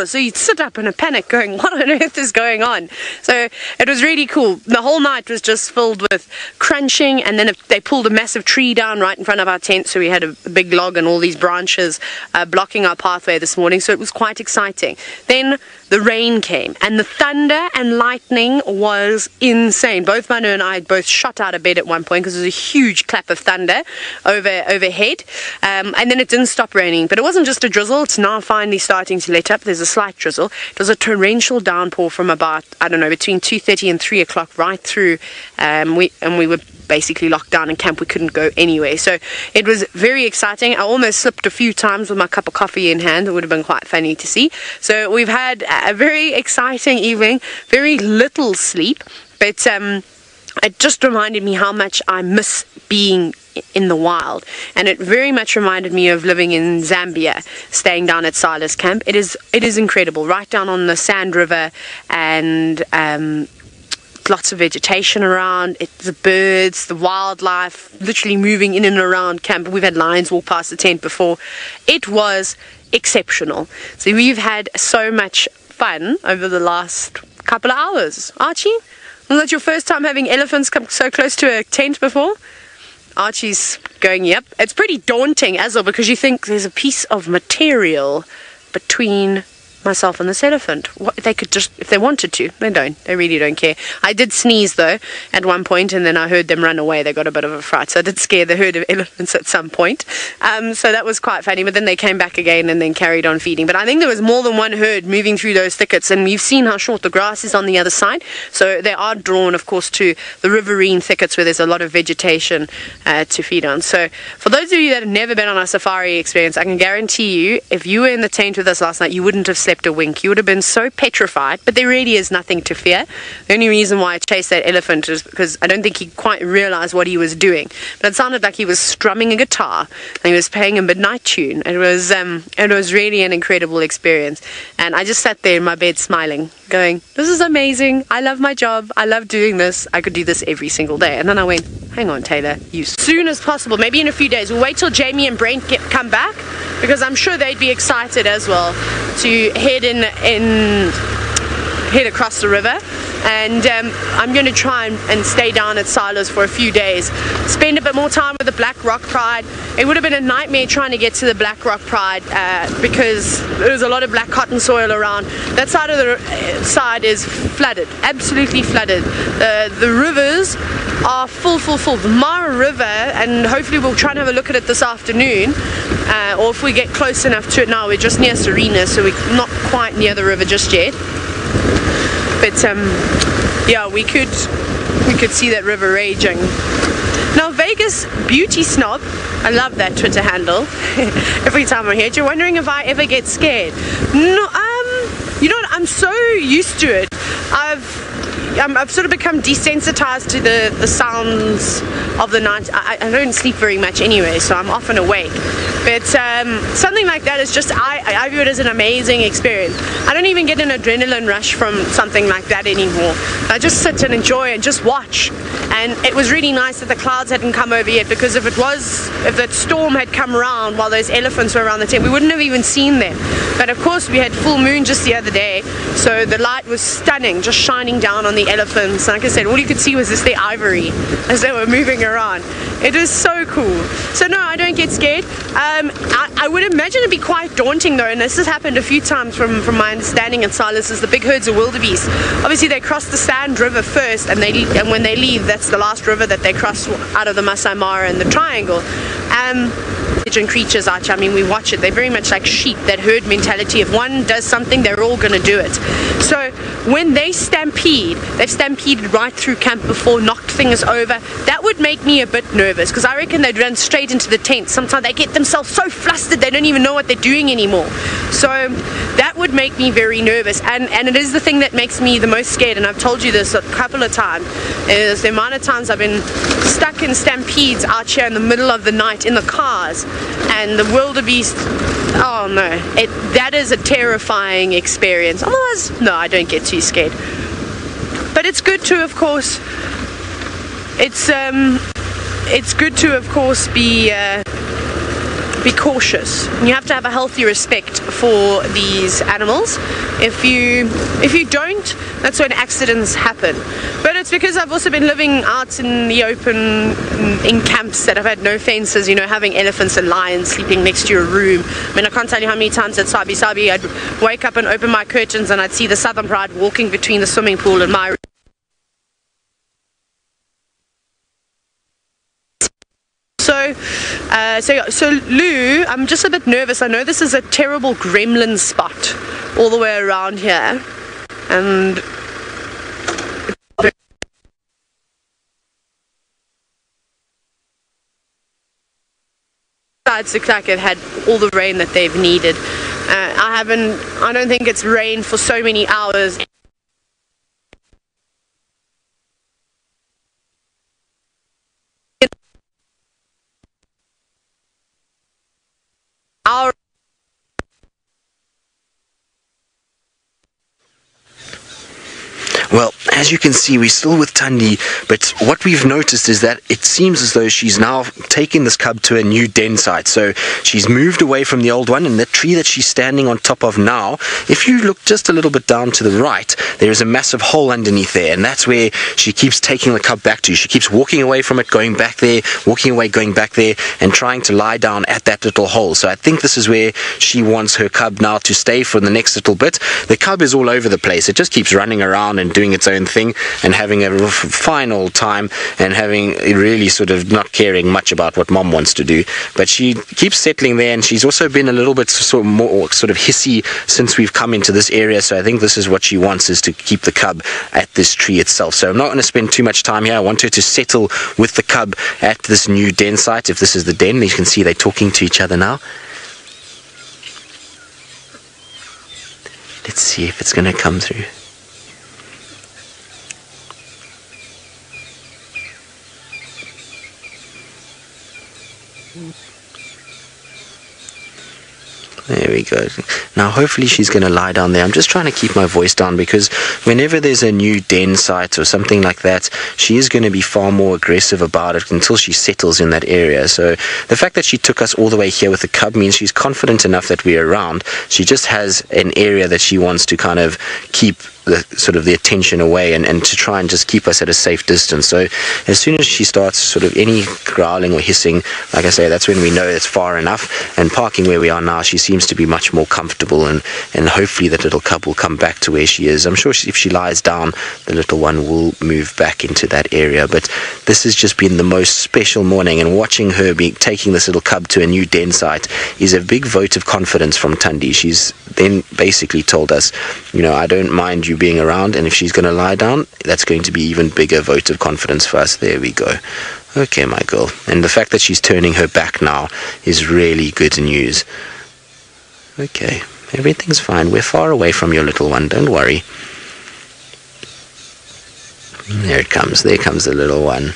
So you'd sit up in a panic going, what on earth is going on? So it was really cool. The whole night was just filled with crunching, and then they pulled a massive tree down right in front of our tent, so we had a big log and all these branches blocking our pathway this morning, so it was quite exciting. Then the rain came, and the thunder and lightning was insane. Both Manu and I both shot out of bed at one point because there was a huge clap of thunder overhead, and then it didn't stop raining. But it wasn't just a drizzle, it's now finally starting to let up. There's a slight drizzle. It was a torrential downpour from about, I don't know, between 2:30 and 3 o'clock right through, we were basically locked down in camp. We couldn't go anywhere. So it was very exciting. I almost slipped a few times with my cup of coffee in hand. It would have been quite funny to see. So we've had a very exciting evening, very little sleep, but it just reminded me how much I miss being in the wild, and it very much reminded me of living in Zambia, staying down at Silas Camp. It is incredible, right down on the Sand River, and lots of vegetation around, the birds, the wildlife, literally moving in and around camp. We've had lions walk past the tent before. It was exceptional. So we've had so much fun over the last couple of hours. Archie, was that your first time having elephants come so close to a tent before? Archie's going, yep. It's pretty daunting as well, because you think there's a piece of material between myself and this elephant. What, they could just, if they wanted to, they don't. They really don't care. I did sneeze though at one point, and then I heard them run away. They got a bit of a fright, so I did scare the herd of elephants at some point. So that was quite funny, but then they came back again and then carried on feeding. But I think there was more than one herd moving through those thickets, and you've seen how short the grass is on the other side. So they are drawn, of course, to the riverine thickets where there's a lot of vegetation to feed on. So for those of you that have never been on a safari experience, I can guarantee you, if you were in the tent with us last night, you wouldn't have slept a wink. You would have been so petrified, but there really is nothing to fear. The only reason why I chased that elephant is because I don't think he quite realized what he was doing, but it sounded like he was strumming a guitar and he was playing a midnight tune. It was really an incredible experience, and I just sat there in my bed smiling, going, this is amazing. I love my job. I love doing this. I could do this every single day. And then I went, hang on, Taylor, you, as soon as possible, maybe in a few days, we'll wait till Jamie and Brent come back, because I'm sure they'd be excited as well to head across the river. And I'm going to try and stay down at Silas for a few days, spend a bit more time with the Black Rock Pride. It would have been a nightmare trying to get to the Black Rock Pride because there's a lot of black cotton soil around. That side of the side is flooded, absolutely flooded. The rivers are full. The Mara River, and hopefully we'll try and have a look at it this afternoon, or if we get close enough to it now. We're just near Serena, so we're not quite near the river just yet. But yeah, we could see that river raging. Now, Vegas Beauty Snob, I love that Twitter handle. Every time I'm here, you're wondering if I ever get scared. No, you know what? I'm so used to it. I've sort of become desensitized to the sounds of the night. I don't sleep very much anyway, so I'm often awake. But something like that is just, I view it as an amazing experience. I don't even get an adrenaline rush from something like that anymore. I just sit and enjoy and just watch. And it was really nice that the clouds hadn't come over yet, because if that storm had come around while those elephants were around the tent, we wouldn't have even seen them. But of course we had full moon just the other day, so the light was stunning, just shining down on the elephants. Like I said, all you could see was just their ivory as they were moving around. It was so cool. So no, I don't get scared. I would imagine it'd be quite daunting though, and this has happened a few times from my understanding at Silas, is the big herds of wildebeest. Obviously they cross the Sand River first, and when they leave, that's the last river that they cross out of the Masai Mara and the Triangle. intelligent creatures, Archie. I mean, we watch it. They're very much like sheep, that herd mentality. If one does something, they're all going to do it. So when they stampede, they've stampeded right through camp before, knocked things over. That would make me a bit nervous, because I reckon they'd run straight into the tent. Sometimes they get themselves so flustered they don't even know what they're doing anymore. So that would make me very nervous, and it is the thing that makes me the most scared. And I've told you this a couple of times, is the amount of times I've been stuck in stampedes out here in the middle of the night in the cars, and the wildebeest. Oh no, that is a terrifying experience. Otherwise, no, I don't get too scared. But it's good to, of course, it's good to, of course, be cautious. You have to have a healthy respect for these animals. If you don't, that's when accidents happen. But it's because I've also been living out in the open, in camps that have had no fences, you know, having elephants and lions sleeping next to your room. I mean, I can't tell you how many times at Sabi I'd wake up and open my curtains and I'd see the Southern Pride walking between the swimming pool and my room. So Lou, I'm just a bit nervous. I know this is a terrible gremlin spot all the way around here, and it looks like it had all the rain that they've needed. I don't think it's rained for so many hours. Well, as you can see, we're still with Thandi, but what we've noticed is that it seems as though she's now taken this cub to a new den site. So she's moved away from the old one, and the tree that she's standing on top of now, if you look just a little bit down to the right, there is a massive hole underneath there, and that's where she keeps taking the cub back to. She keeps walking away from it, going back there, walking away, going back there, and trying to lie down at that little hole. So I think this is where she wants her cub now to stay for the next little bit. The cub is all over the place. It just keeps running around and doing its own thing and having a fine old time, and having really sort of not caring much about what mom wants to do. But she keeps settling there, and she's also been a little bit sort of more sort of hissy since we've come into this area. So I think this is what she wants, is to keep the cub at this tree itself. So I'm not going to spend too much time here. I want her to settle with the cub at this new den site. If this is the den, you can see they're talking to each other now. Let's see if it's going to come through. There we go. Now hopefully she's going to lie down there. I'm just trying to keep my voice down, because whenever there's a new den site or something like that, she is going to be far more aggressive about it until she settles in that area. So the fact that she took us all the way here with the cub means she's confident enough that we're around. She just has an area that she wants to kind of keep the attention away, and to try and just keep us at a safe distance. So as soon as she starts sort of any growling or hissing, like I say, that's when we know it's far enough. And parking where we are now, she seems to be much more comfortable, and hopefully that little cub will come back to where she is. I'm sure if she lies down, the little one will move back into that area. But this has just been the most special morning, and watching her taking this little cub to a new den site is a big vote of confidence from Thandi. She's then basically told us, you know, I don't mind you being around, and if she's going to lie down, that's going to be even bigger vote of confidence for us. There we go. Okay, my girl. And the fact that she's turning her back now is really good news. Okay, everything's fine. We're far away from your little one, don't worry. There it comes. There comes the little one.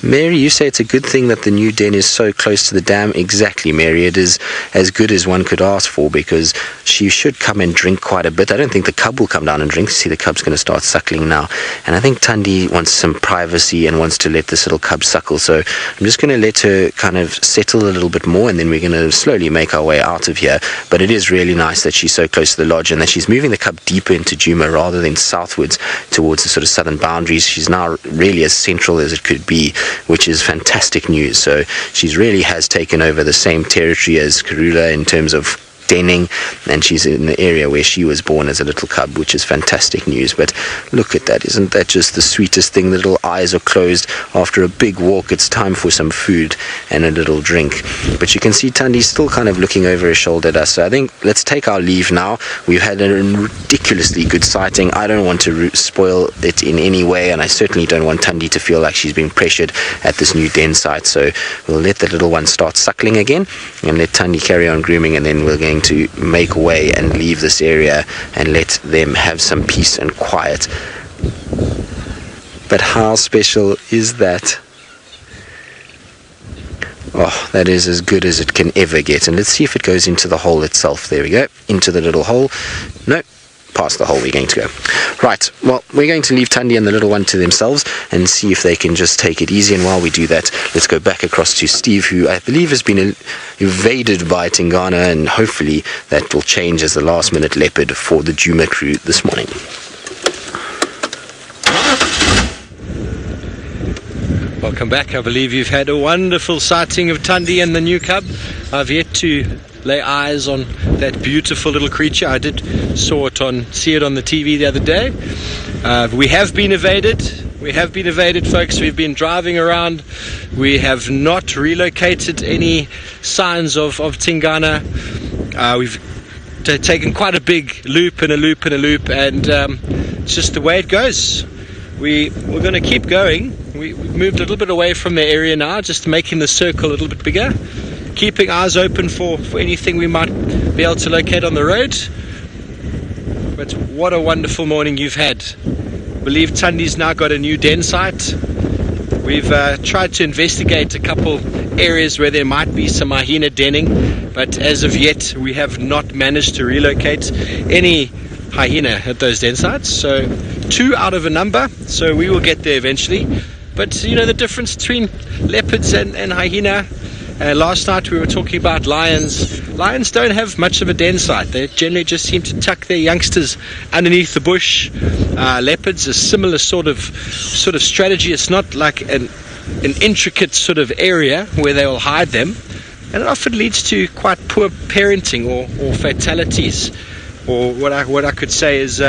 Mary, you say it's a good thing that the new den is so close to the dam. Exactly, Mary. It is as good as one could ask for, because she should come and drink quite a bit. I don't think the cub will come down and drink. See, the cub's going to start suckling now. And I think Thandi wants some privacy and wants to let this little cub suckle. So I'm just going to let her kind of settle a little bit more, and then we're going to slowly make our way out of here. But it is really nice that she's so close to the lodge, and that she's moving the cub deeper into Djuma rather than southwards towards the sort of southern boundaries. She's now really as central as it could be, which is fantastic news. So she really has taken over the same territory as Kruger in terms of denning, and she's in the area where she was born as a little cub, which is fantastic news. But look at that, isn't that just the sweetest thing? The little eyes are closed. After a big walk, it's time for some food and a little drink. But you can see Thandi's still kind of looking over his shoulder at us. So I think let's take our leave now. We've had a ridiculously good sighting. I don't want to spoil it in any way, and I certainly don't want Thandi to feel like she's being pressured at this new den site. So we'll let the little one start suckling again and let Thandi carry on grooming, and then we're going to make way and leave this area and let them have some peace and quiet. But how special is that? Oh, that is as good as it can ever get. And let's see if it goes into the hole itself. There we go. Into the little hole. No, past the hole we're going to go. Right, well, we're going to leave Thandi and the little one to themselves and see if they can just take it easy. And while we do that, let's go back across to Steve, who I believe has been evaded by Tingana, and hopefully that will change as the last-minute leopard for the Djuma crew this morning. Welcome back. I believe you've had a wonderful sighting of Thandi and the new cub. I've yet to lay eyes on that beautiful little creature. I did see it on the TV the other day. We have been evaded, folks. We've been driving around. We have not relocated any signs of Tingana. We've taken quite a big loop and a loop and a loop, and it's just the way it goes. We're going to keep going. We've moved a little bit away from the area now, just making the circle a little bit bigger, keeping eyes open for anything we might be able to locate on the road. But what a wonderful morning you've had. I believe Thandi's now got a new den site. We've tried to investigate a couple areas where there might be some hyena denning, but as of yet we have not managed to relocate any hyena at those den sites. So 2 out of a number, so we will get there eventually. But you know the difference between leopards and hyena. Last night we were talking about lions. Lions don't have much of a den site. They generally just seem to tuck their youngsters underneath the bush. Leopards, a similar sort of strategy. It's not like an intricate sort of area where they will hide them, and it often leads to quite poor parenting or fatalities, or what I could say is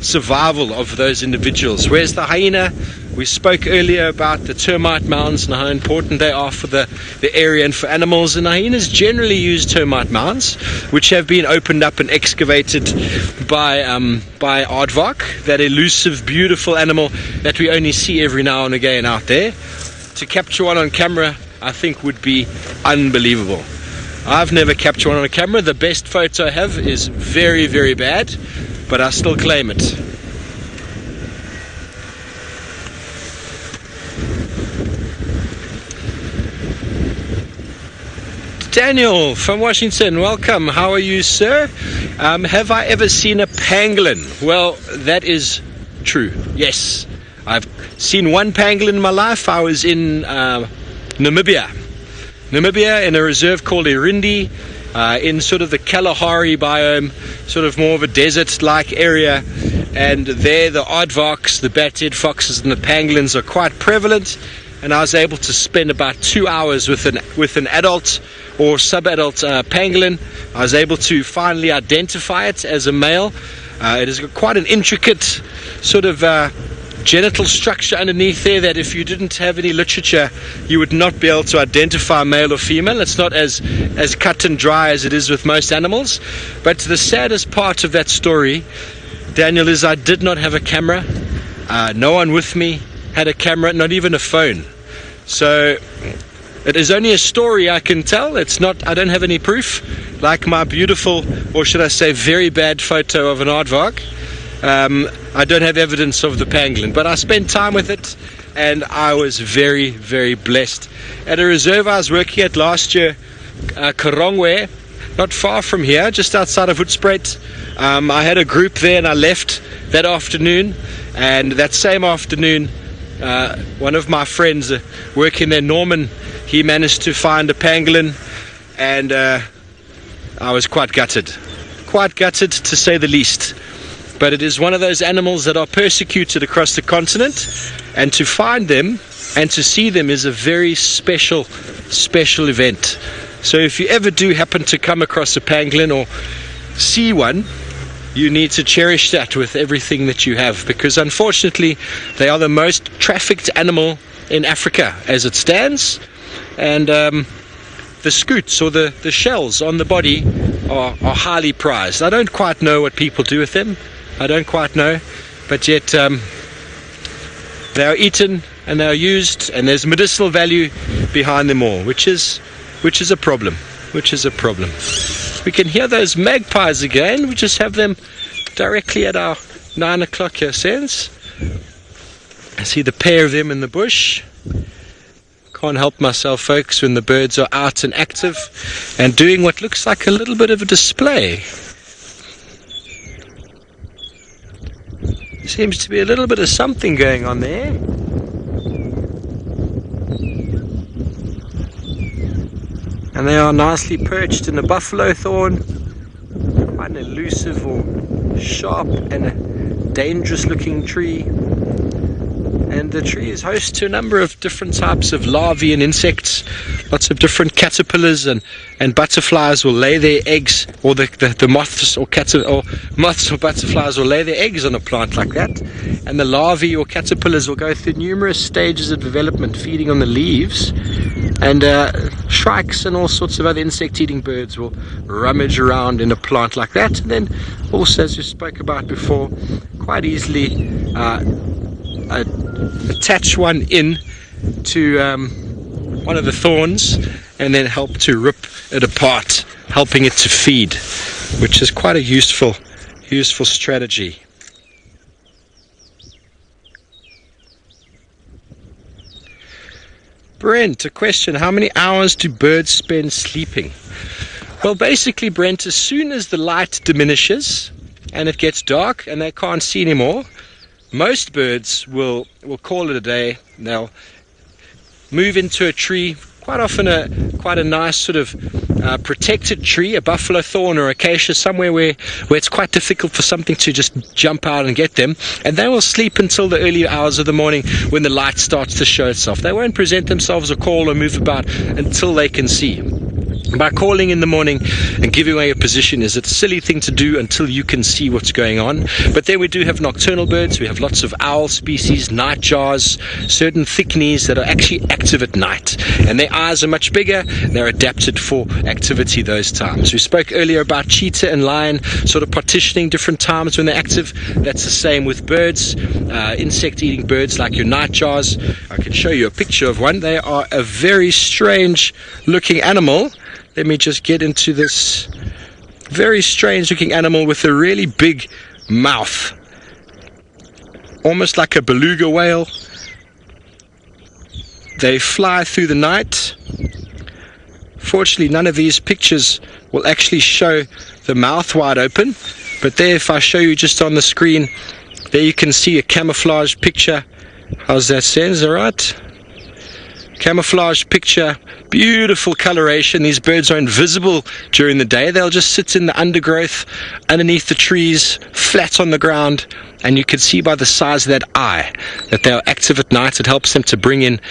survival of those individuals. Whereas the hyena, we spoke earlier about the termite mounds and how important they are for the area and for animals, and hyenas generally use termite mounds, which have been opened up and excavated by aardvark, that elusive, beautiful animal that we only see every now and again out there. To capture one on camera, I think, would be unbelievable. I've never captured one on a camera. The best photo I have is very, very bad, but I still claim it. Daniel from Washington, welcome. How are you, sir? Have I ever seen a pangolin? Well, that is true. Yes, I've seen one pangolin in my life. I was in Namibia in a reserve called Irindi, in sort of the Kalahari biome, sort of more of a desert-like area, and there the aardvarks, the bat-eared foxes and the pangolins are quite prevalent, and I was able to spend about 2 hours with an adult or sub-adult pangolin. I was able to finally identify it as a male. It has got quite an intricate sort of genital structure underneath there that if you didn't have any literature you would not be able to identify male or female. It's not as cut and dry as it is with most animals. But the saddest part of that story, Daniel, is I did not have a camera. No one with me had a camera, not even a phone. So it is only a story I can tell. It's not, I don't have any proof, like my beautiful, or should I say very bad photo of an aardvark. I don't have evidence of the pangolin, but I spent time with it, and I was very, very blessed. At a reserve I was working at last year, Karongwe, not far from here, just outside of Hoedspruit. I had a group there, and I left that afternoon, and that same afternoon one of my friends working there, Norman, he managed to find a pangolin, and I was quite gutted to say the least. But it is one of those animals that are persecuted across the continent, and to find them and to see them is a very special event. So if you ever do happen to come across a pangolin or see one, you need to cherish that with everything that you have, because unfortunately they are the most trafficked animal in Africa as it stands, and the scutes or the shells on the body are highly prized. I don't quite know what people do with them, I don't quite know, but yet they are eaten and they are used, and there's medicinal value behind them all, which is a problem. We can hear those magpies again. We just have them directly at our 9 o'clock here sense. I see the pair of them in the bush. Can't help myself, folks, when the birds are out and active and doing what looks like a little bit of a display. Seems to be a little bit of something going on there. And they are nicely perched in a buffalo thorn, quite an elusive or sharp and a dangerous looking tree. And the tree is host to a number of different types of larvae and insects. Lots of different caterpillars and butterflies will lay their eggs, or the moths or butterflies will lay their eggs on a plant like that. And the larvae or caterpillars will go through numerous stages of development, feeding on the leaves. And shrikes and all sorts of other insect-eating birds will rummage around in a plant like that. And then also, as we spoke about before, quite easily attach one in to one of the thorns and then help to rip it apart, helping it to feed, which is quite a useful strategy. Brent, a question: how many hours do birds spend sleeping? Well, basically, Brent, as soon as the light diminishes and it gets dark and they can't see anymore, most birds will call it a day. They'll move into a tree, quite often quite a nice sort of protected tree, a buffalo thorn or acacia, somewhere where it's quite difficult for something to just jump out and get them, and they will sleep until the early hours of the morning when the light starts to show itself. They won't present themselves or call or move about until they can see. By calling in the morning and giving away a position is a silly thing to do until you can see what's going on. But then we do have nocturnal birds. We have lots of owl species, nightjars, certain thick-knees that are actually active at night, and their eyes are much bigger and they're adapted for activity those times. We spoke earlier about cheetah and lion sort of partitioning different times when they're active. That's the same with birds, insect-eating birds like your nightjars. I can show you a picture of one. They are a very strange looking animal. Let me just get into this very strange looking animal with a really big mouth, almost like a beluga whale. They fly through the night. Fortunately, none of these pictures will actually show the mouth wide open, but there, if I show you just on the screen, there you can see a camouflage picture. How's that sound? Is that right? Camouflage picture, beautiful coloration. These birds are invisible during the day. They'll just sit in the undergrowth underneath the trees, flat on the ground, and you can see by the size of that eye that they are active at night. It helps them to bring in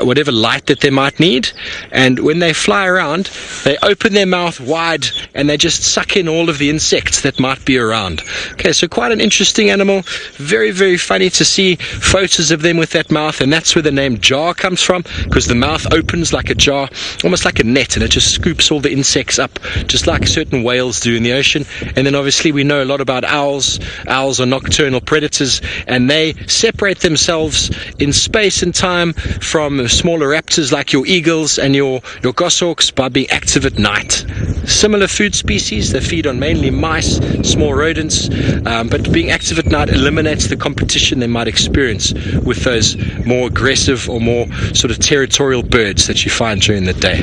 whatever light that they might need, and when they fly around, they open their mouth wide and they just suck in all of the insects that might be around. Okay, so quite an interesting animal. Very, very funny to see photos of them with that mouth, and that's where the name jar comes from, because the mouth opens like a jar, almost like a net, and it just scoops all the insects up, just like certain whales do in the ocean. And then obviously we know a lot about owls. Owls are nocturnal predators, and they separate themselves in space and time from smaller raptors like your eagles and your goshawks by being active at night. Similar food species, they feed on mainly mice, small rodents, but being active at night eliminates the competition they might experience with those more aggressive or more sort of territorial birds that you find during the day.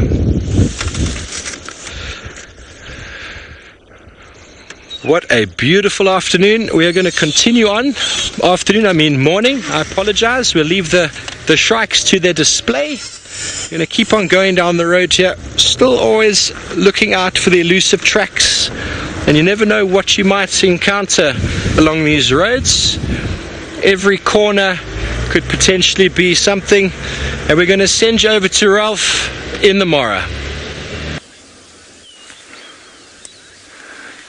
What a beautiful afternoon. We are going to continue on. Afternoon, I mean morning. I apologize. We'll leave the shrikes to their display. We're going to keep on going down the road here. Still always looking out for the elusive tracks. And you never know what you might encounter along these roads. Every corner could potentially be something. And we're going to send you over to Ralph in the Mara.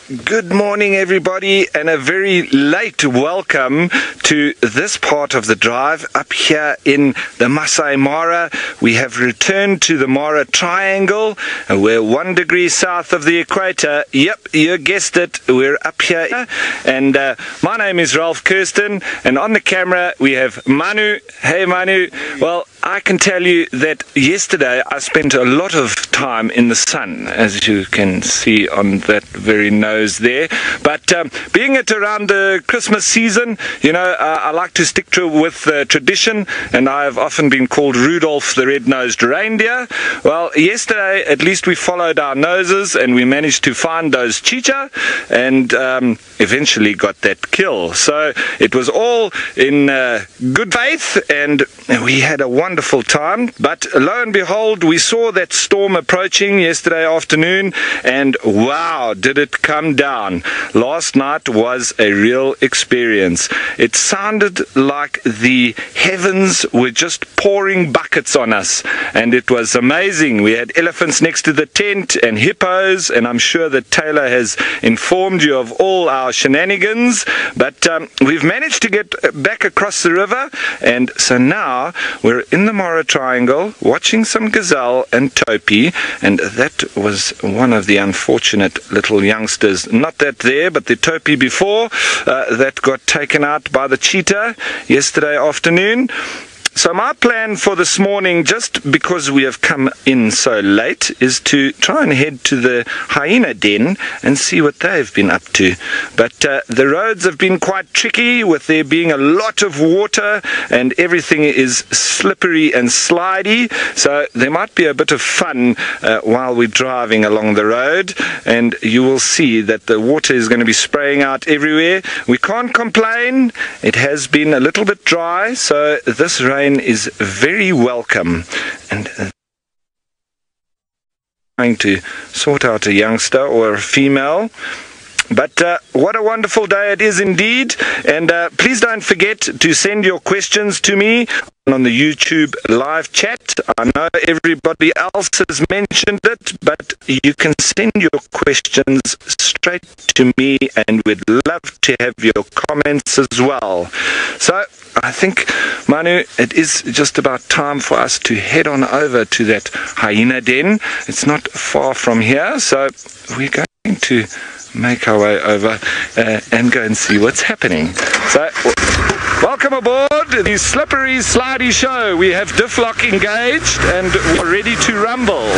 Good morning, everybody, and a very late welcome to this part of the drive up here in the Masai Mara. We have returned to the Mara Triangle, and we're 1 degree south of the equator. Yep, you guessed it, we're up here. And my name is Ralph Kirsten, and on the camera we have Manu. Hey Manu. Well, I can tell you that yesterday I spent a lot of time in the sun, as you can see on that very nose there. But being it around the Christmas season, you know, I like to stick with tradition, and I have often been called Rudolph the Red-Nosed Reindeer. Well, yesterday at least we followed our noses and we managed to find those cheetah and eventually got that kill. So it was all in good faith, and we had a wonderful time. But lo and behold, we saw that storm approaching yesterday afternoon, and wow, did it come down. Last night was a real experience. It sounded like the heavens were just pouring buckets on us, and it was amazing. We had elephants next to the tent and hippos, and I'm sure that Taylor has informed you of all our shenanigans, but we've managed to get back across the river, and so now we're in the Mara Triangle watching some gazelle and topi, and that was one of the unfortunate little youngsters, not that there but the topi before, that got taken out by the cheetah yesterday afternoon. So my plan for this morning, just because we have come in so late, is to try and head to the hyena den and see what they've been up to. But the roads have been quite tricky, with there being a lot of water and everything is slippery and slidey. So there might be a bit of fun while we're driving along the road, and you will see that the water is going to be spraying out everywhere. We can't complain. It has been a little bit dry, so this rain is very welcome, and trying to sort out a youngster or a female. But what a wonderful day it is indeed, and please don't forget to send your questions to me on the YouTube live chat. I know everybody else has mentioned it, but you can send your questions straight to me, and we'd love to have your comments as well. So I think, Manu, it is just about time for us to head on over to that hyena den. It's not far from here, so we're going to make our way over and go and see what's happening. So, welcome aboard the slippery, slidey show. We have diff lock engaged and we're ready to rumble.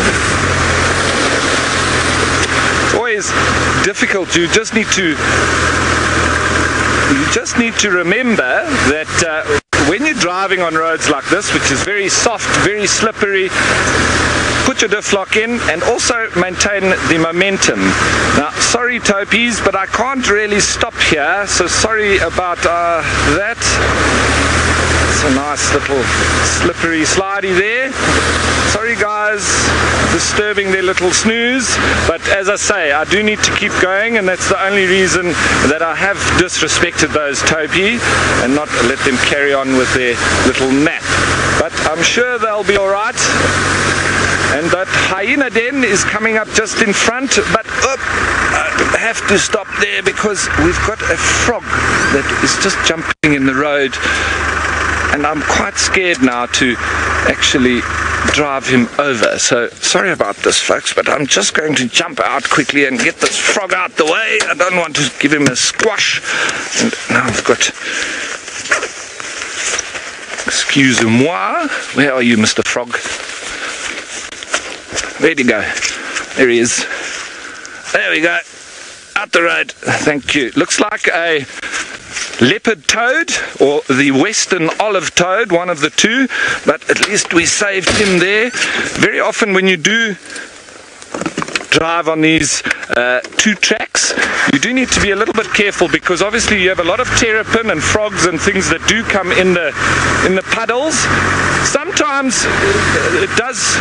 It's always difficult. You just need to remember that when you're driving on roads like this, which is very soft, very slippery, put your diff lock in and also maintain the momentum. Now, sorry topies, but I can't really stop here, so sorry about that. It's a nice little slippery slidey there. Sorry guys, disturbing their little snooze, but as I say, I do need to keep going, and that's the only reason that I have disrespected those topi and not let them carry on with their little nap. But I'm sure they'll be alright. And that hyena den is coming up just in front, but I have to stop there because we've got a frog that is just jumping in the road, and I'm quite scared now to actually drive him over. So sorry about this, folks, but I'm just going to jump out quickly and get this frog out the way. I don't want to give him a squash. And now I've got... Excusez-moi. Where are you, Mr. Frog? Where'd he go? There he is. There we go. Out the road. Thank you. Looks like a leopard toad or the western olive toad, one of the two, but at least we saved him there. Very often when you do drive on these two tracks, you do need to be a little bit careful, because obviously you have a lot of terrapin and frogs and things that do come in the puddles. Sometimes it does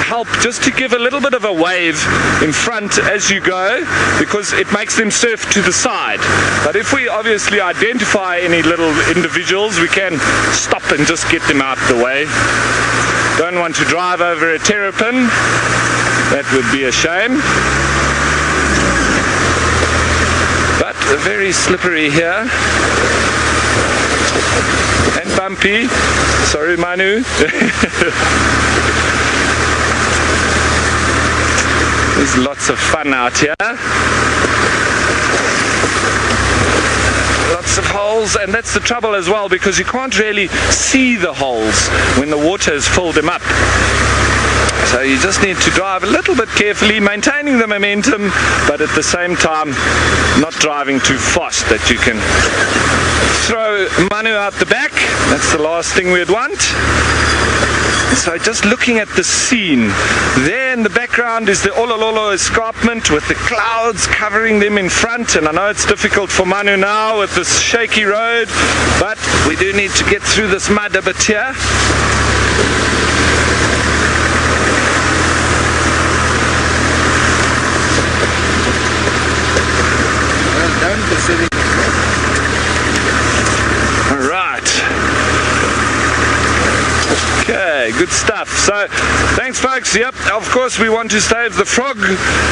help just to give a little bit of a wave in front as you go, because it makes them surf to the side. But if we obviously identify any little individuals, we can stop and just get them out the way. Don't want to drive over a terrapin. That would be a shame. very slippery here. And bumpy. Sorry, Manu. There's lots of fun out here. Lots of holes, and that's the trouble as well, because you can't really see the holes when the water has filled them up. So you just need to drive a little bit carefully, maintaining the momentum, but at the same time not driving too fast that you can throw Manu out the back. That's the last thing we'd want. So just looking at the scene, there in the background is the Olololo escarpment with the clouds covering them in front, and I know it's difficult for Manu now with this shaky road, but we do need to get through this mud a bit here. All right. Okay, good stuff. So, thanks folks. Yep, of course we want to save the frog,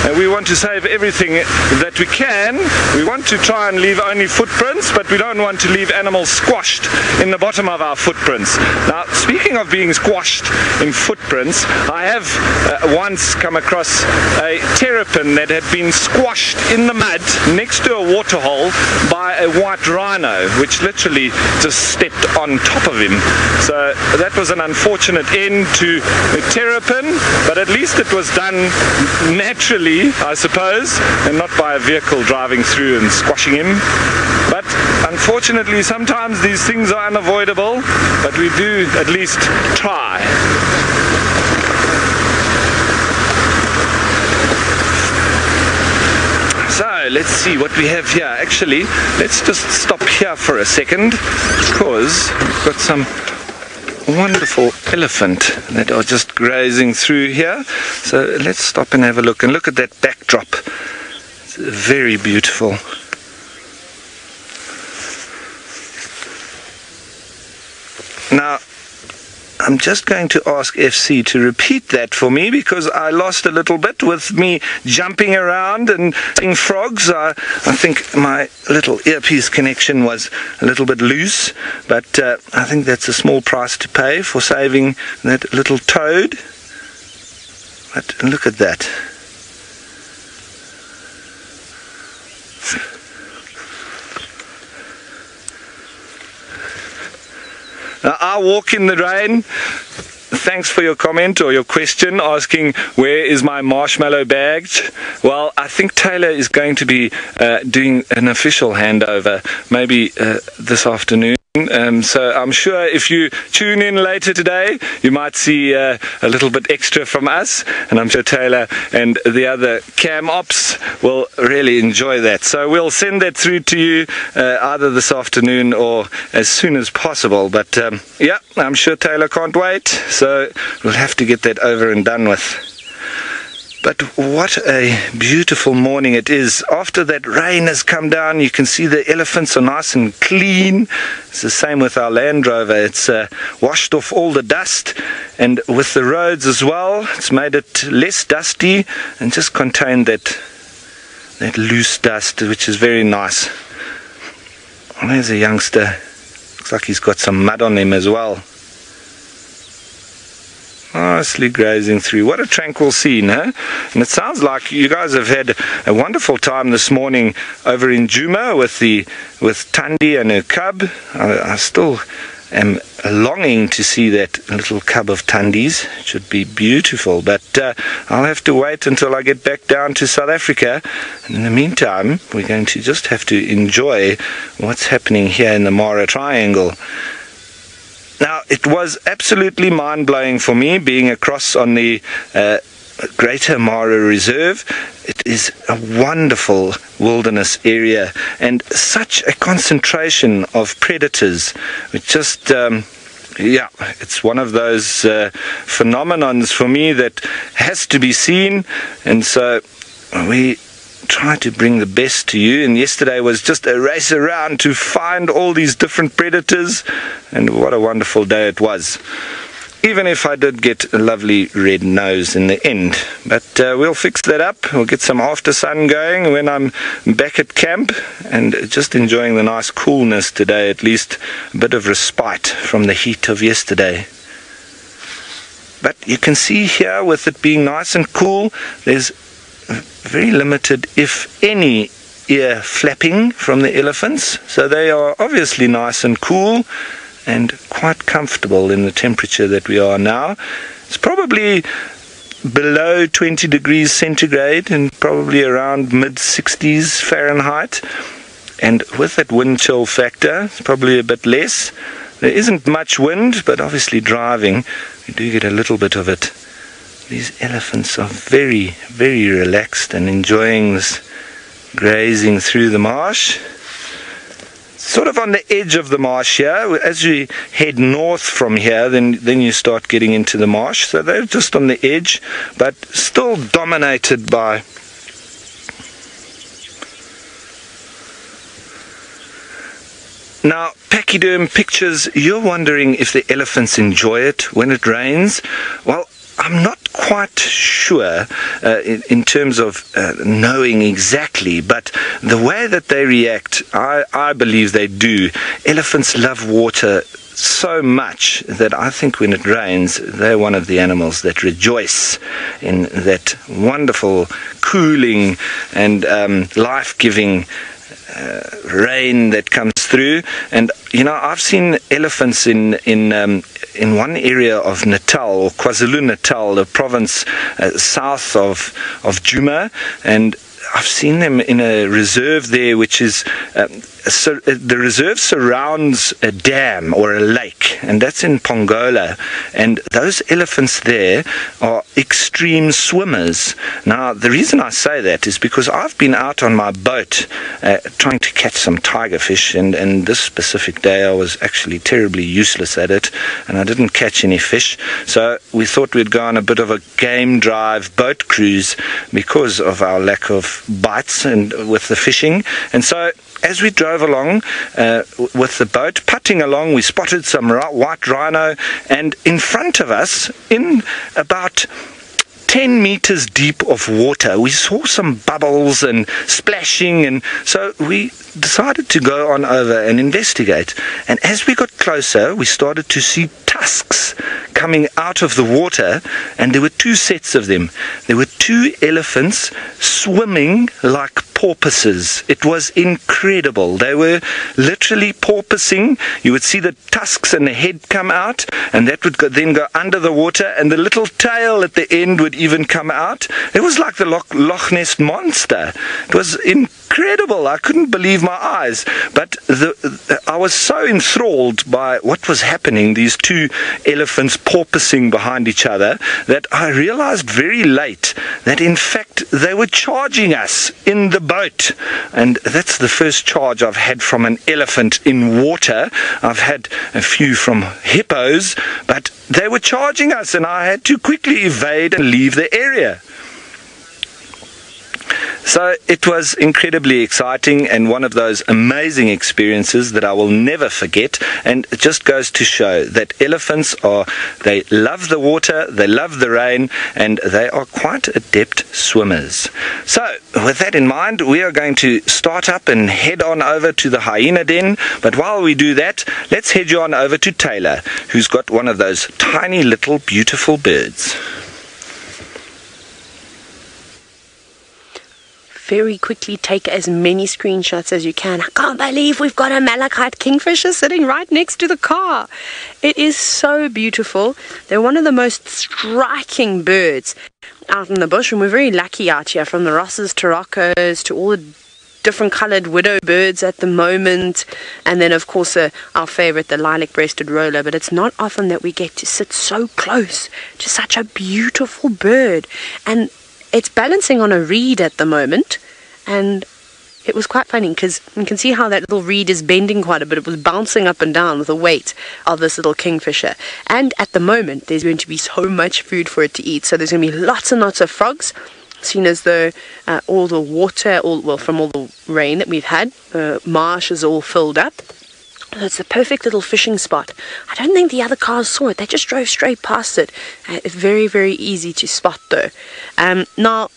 and we want to save everything that we can. We want to try and leave only footprints, but we don't want to leave animals squashed in the bottom of our footprints. Now, speaking of being squashed in footprints, I have once come across a terrapin that had been squashed in the mud next to a waterhole by a white rhino, which literally just stepped on top of him. So that was an unfortunate end to the terrapin, but at least it was done naturally, I suppose, and not by a vehicle driving through and squashing him. But unfortunately sometimes these things are unavoidable, but we do at least try. So let's see what we have here. Actually, let's just stop here for a second, because we've got some wonderful elephant that are just grazing through here. So let's stop and have a look, and look at that backdrop. It's very beautiful. Now I'm just going to ask FC to repeat that for me, because I lost a little bit with me jumping around and seeing frogs. I think my little earpiece connection was a little bit loose, but I think that's a small price to pay for saving that little toad. But look at that. Now, I walk in the rain. Thanks for your comment or your question asking where is my marshmallow bagged. Well, I think Taylor is going to be doing an official handover maybe this afternoon. So I'm sure if you tune in later today, you might see a little bit extra from us, and I'm sure Taylor and the other cam ops will really enjoy that. So we'll send that through to you either this afternoon or as soon as possible. But yeah, I'm sure Taylor can't wait, so we'll have to get that over and done with. But what a beautiful morning it is. After that rain has come down, you can see the elephants are nice and clean. It's the same with our Land Rover. It's washed off all the dust, and with the roads as well, it's made it less dusty and just contained that loose dust, which is very nice. And there's a youngster. Looks like he's got some mud on him as well. Nicely grazing through. What a tranquil scene, huh? And it sounds like you guys have had a wonderful time this morning over in Djuma with Thandi and her cub. I still am longing to see that little cub of Thandi's. It should be beautiful, but I'll have to wait until I get back down to South Africa. And in the meantime, we're going to just have to enjoy what's happening here in the Mara Triangle. Now, it was absolutely mind-blowing for me being across on the Greater Mara Reserve. It is a wonderful wilderness area and such a concentration of predators. It just, yeah, it's one of those phenomenons for me that has to be seen, and so we try to bring the best to you. And yesterday was just a race around to find all these different predators, and what a wonderful day it was. even if I did get a lovely red nose in the end. But we'll fix that up. We'll get some after sun going when I'm back at camp, and just enjoying the nice coolness today, at least a bit of respite from the heat of yesterday. But you can see here, with it being nice and cool, there's very limited, if any, ear flapping from the elephants. So they are obviously nice and cool and quite comfortable in the temperature that we are now. It's probably below 20 degrees centigrade and probably around mid-60s Fahrenheit. And with that wind chill factor, it's probably a bit less. There isn't much wind, but obviously driving, we do get a little bit of it. These elephants are very, very relaxed and enjoying this grazing through the marsh. Sort of on the edge of the marsh here. As you head north from here, then you start getting into the marsh. So they're just on the edge, but still dominated by Now, pachyderm pictures, you're wondering if the elephants enjoy it when it rains. Well, I'm not quite sure in terms of knowing exactly, but the way that they react, I believe they do. Elephants love water so much that I think when it rains, they're one of the animals that rejoice in that wonderful, cooling and life-giving rain that comes through. And you know, I've seen elephants in one area of Natal, or KwaZulu-Natal, the province south of Djuma, and I've seen them in a reserve there, which is the reserve surrounds a dam or a lake, and that's in Pongola. And those elephants there are extreme swimmers. Now, the reason I say that is because I've been out on my boat trying to catch some tiger fish, and this specific day I was actually terribly useless at it, and I didn't catch any fish. So we thought we'd go on a bit of a game drive boat cruise because of our lack of bites and with the fishing. And so as we drove along with the boat, putting along, we spotted some white rhino, and in front of us, in about 10 meters deep of water, we saw some bubbles and splashing, and so we decided to go on over and investigate. And as we got closer, we started to see tusks coming out of the water, and there were two sets of them. There were two elephants swimming like porpoises. It was incredible. They were literally porpoising. You would see the tusks and the head come out, and that would then go under the water, and the little tail at the end would even come out. It was like the Loch Ness monster. It was incredible. I couldn't believe my eyes. But I was so enthralled by what was happening, these two elephants porpoising behind each other, that I realized very late that in fact they were charging us in the boat. And that's the first charge I've had from an elephant in water. I've had a few from hippos, but they were charging us, and I had to quickly evade and leave the area. So it was incredibly exciting, and one of those amazing experiences that I will never forget. And it just goes to show that elephants they love the water, they love the rain, and they are quite adept swimmers. So with that in mind, we are going to start up and head on over to the hyena den. But while we do that, let's head you on over to Taylor, who's got one of those tiny little beautiful birds. Very quickly take as many screenshots as you can. I can't believe we've got a malachite kingfisher sitting right next to the car. It is so beautiful. They're one of the most striking birds out in the bush, and we're very lucky out here, from the Ross's Tarocos to all the different coloured widow birds at the moment, and then of course our favourite, the lilac-breasted roller. But it's not often that we get to sit so close to such a beautiful bird, and it's balancing on a reed at the moment, and it was quite funny because you can see how that little reed is bending quite a bit. It was bouncing up and down with the weight of this little kingfisher. And at the moment, there's going to be so much food for it to eat. So there's going to be lots and lots of frogs, seen as though all the water, from all the rain that we've had, marsh is all filled up. It's the perfect little fishing spot. I don't think the other cars saw it. They just drove straight past it. It's very, very easy to spot though. Now,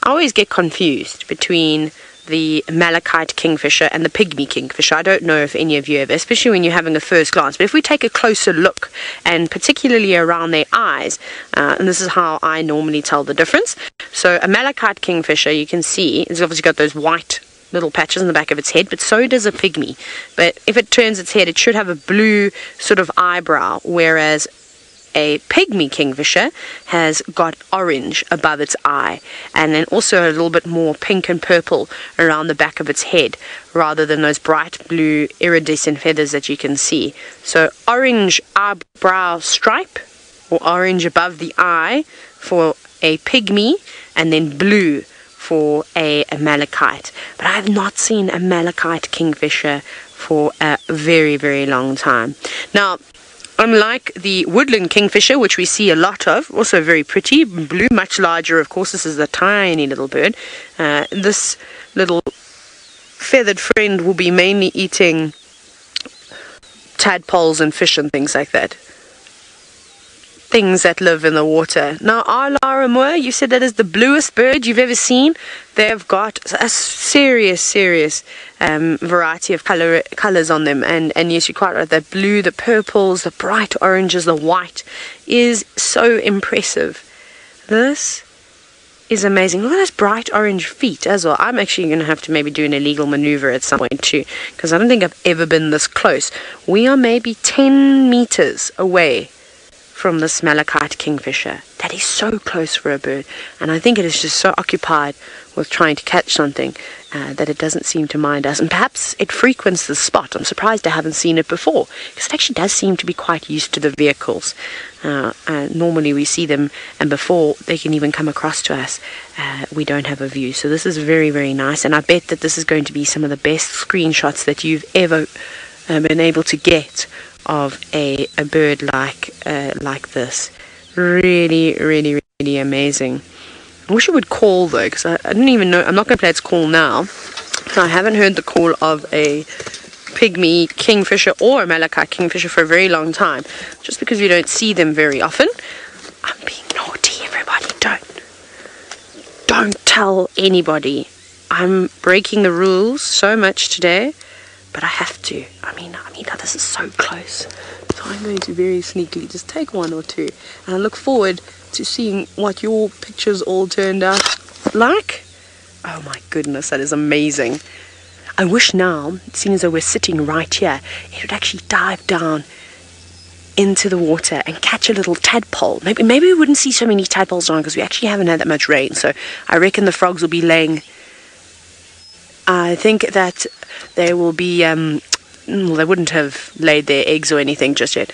I always get confused between the malachite kingfisher and the pygmy kingfisher. I don't know if any of you have, especially when you're having a first glance. But if we take a closer look, and particularly around their eyes, and this is how I normally tell the difference. So a malachite kingfisher, you can see, it's obviously got those white little patches in the back of its head, but so does a pygmy. But if it turns its head, it should have a blue sort of eyebrow, whereas a pygmy kingfisher has got orange above its eye, and then also a little bit more pink and purple around the back of its head, rather than those bright blue iridescent feathers that you can see. So orange eyebrow stripe, or orange above the eye for a pygmy, and then blue for a malachite. But I have not seen a malachite kingfisher for a very, very long time. Now, unlike the woodland kingfisher, which we see a lot of, also very pretty, blue, much larger, of course, this is a tiny little bird. This little feathered friend will be mainly eating tadpoles and fish and things like that. Things that live in the water. Now, our Lara Moore, you said that is the bluest bird you've ever seen. They've got a serious variety of colors on them, and yes, you're quite right. The blue, the purples, the bright oranges, the white is so impressive. This is amazing. Look at those bright orange feet as well. I'm actually going to have to maybe do an illegal maneuver at some point too, because I don't think I've ever been this close. We are maybe 10 meters away from this malachite kingfisher. That is so close for a bird, and I think it is just so occupied with trying to catch something that it doesn't seem to mind us, and perhaps it frequents the spot. I'm surprised I haven't seen it before, because it actually does seem to be quite used to the vehicles. Normally we see them, and before they can even come across to us, we don't have a view. So this is very, very nice, and I bet that this is going to be some of the best screenshots that you've ever been able to get of a bird like this. Really, really, really amazing. I wish it would call though, because I didn't even know. I'm not going to play its call now. I haven't heard the call of a pygmy kingfisher or a malachite kingfisher for a very long time, just because we don't see them very often. I'm being naughty, everybody. Don't tell anybody. I'm breaking the rules so much today, but I have to. I mean, this is so close. So I'm going to very sneakily just take one or two, and I look forward to seeing what your pictures all turned out like. Oh my goodness, that is amazing. I wish now, seeing as though we're sitting right here, it would actually dive down into the water and catch a little tadpole. Maybe we wouldn't see so many tadpoles around, because we actually haven't had that much rain. So I reckon the frogs will be laying. I think that they will be, well, they wouldn't have laid their eggs or anything just yet.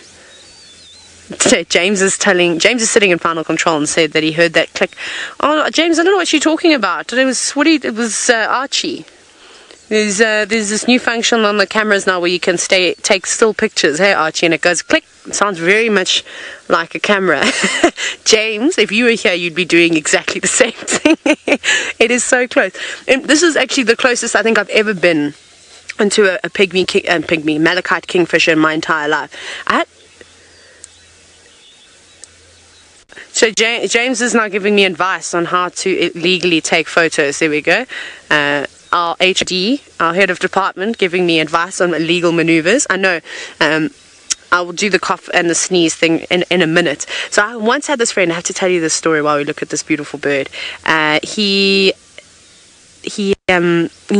So James is sitting in final control and said that he heard that click. Oh, James, I don't know what you're talking about. It was Archie. There's this new function on the cameras now where you can take still pictures. Hey, Archie, and it goes click. It sounds very much like a camera. James, if you were here, you'd be doing exactly the same thing. It is so close. And this is actually the closest I think I've ever been into a pygmy malachite kingfisher in my entire life. So James is now giving me advice on how to legally take photos. There we go. Our HD, our head of department, giving me advice on illegal maneuvers. I know. I will do the cough and the sneeze thing in a minute. So I once had this friend. I have to tell you this story while we look at this beautiful bird. You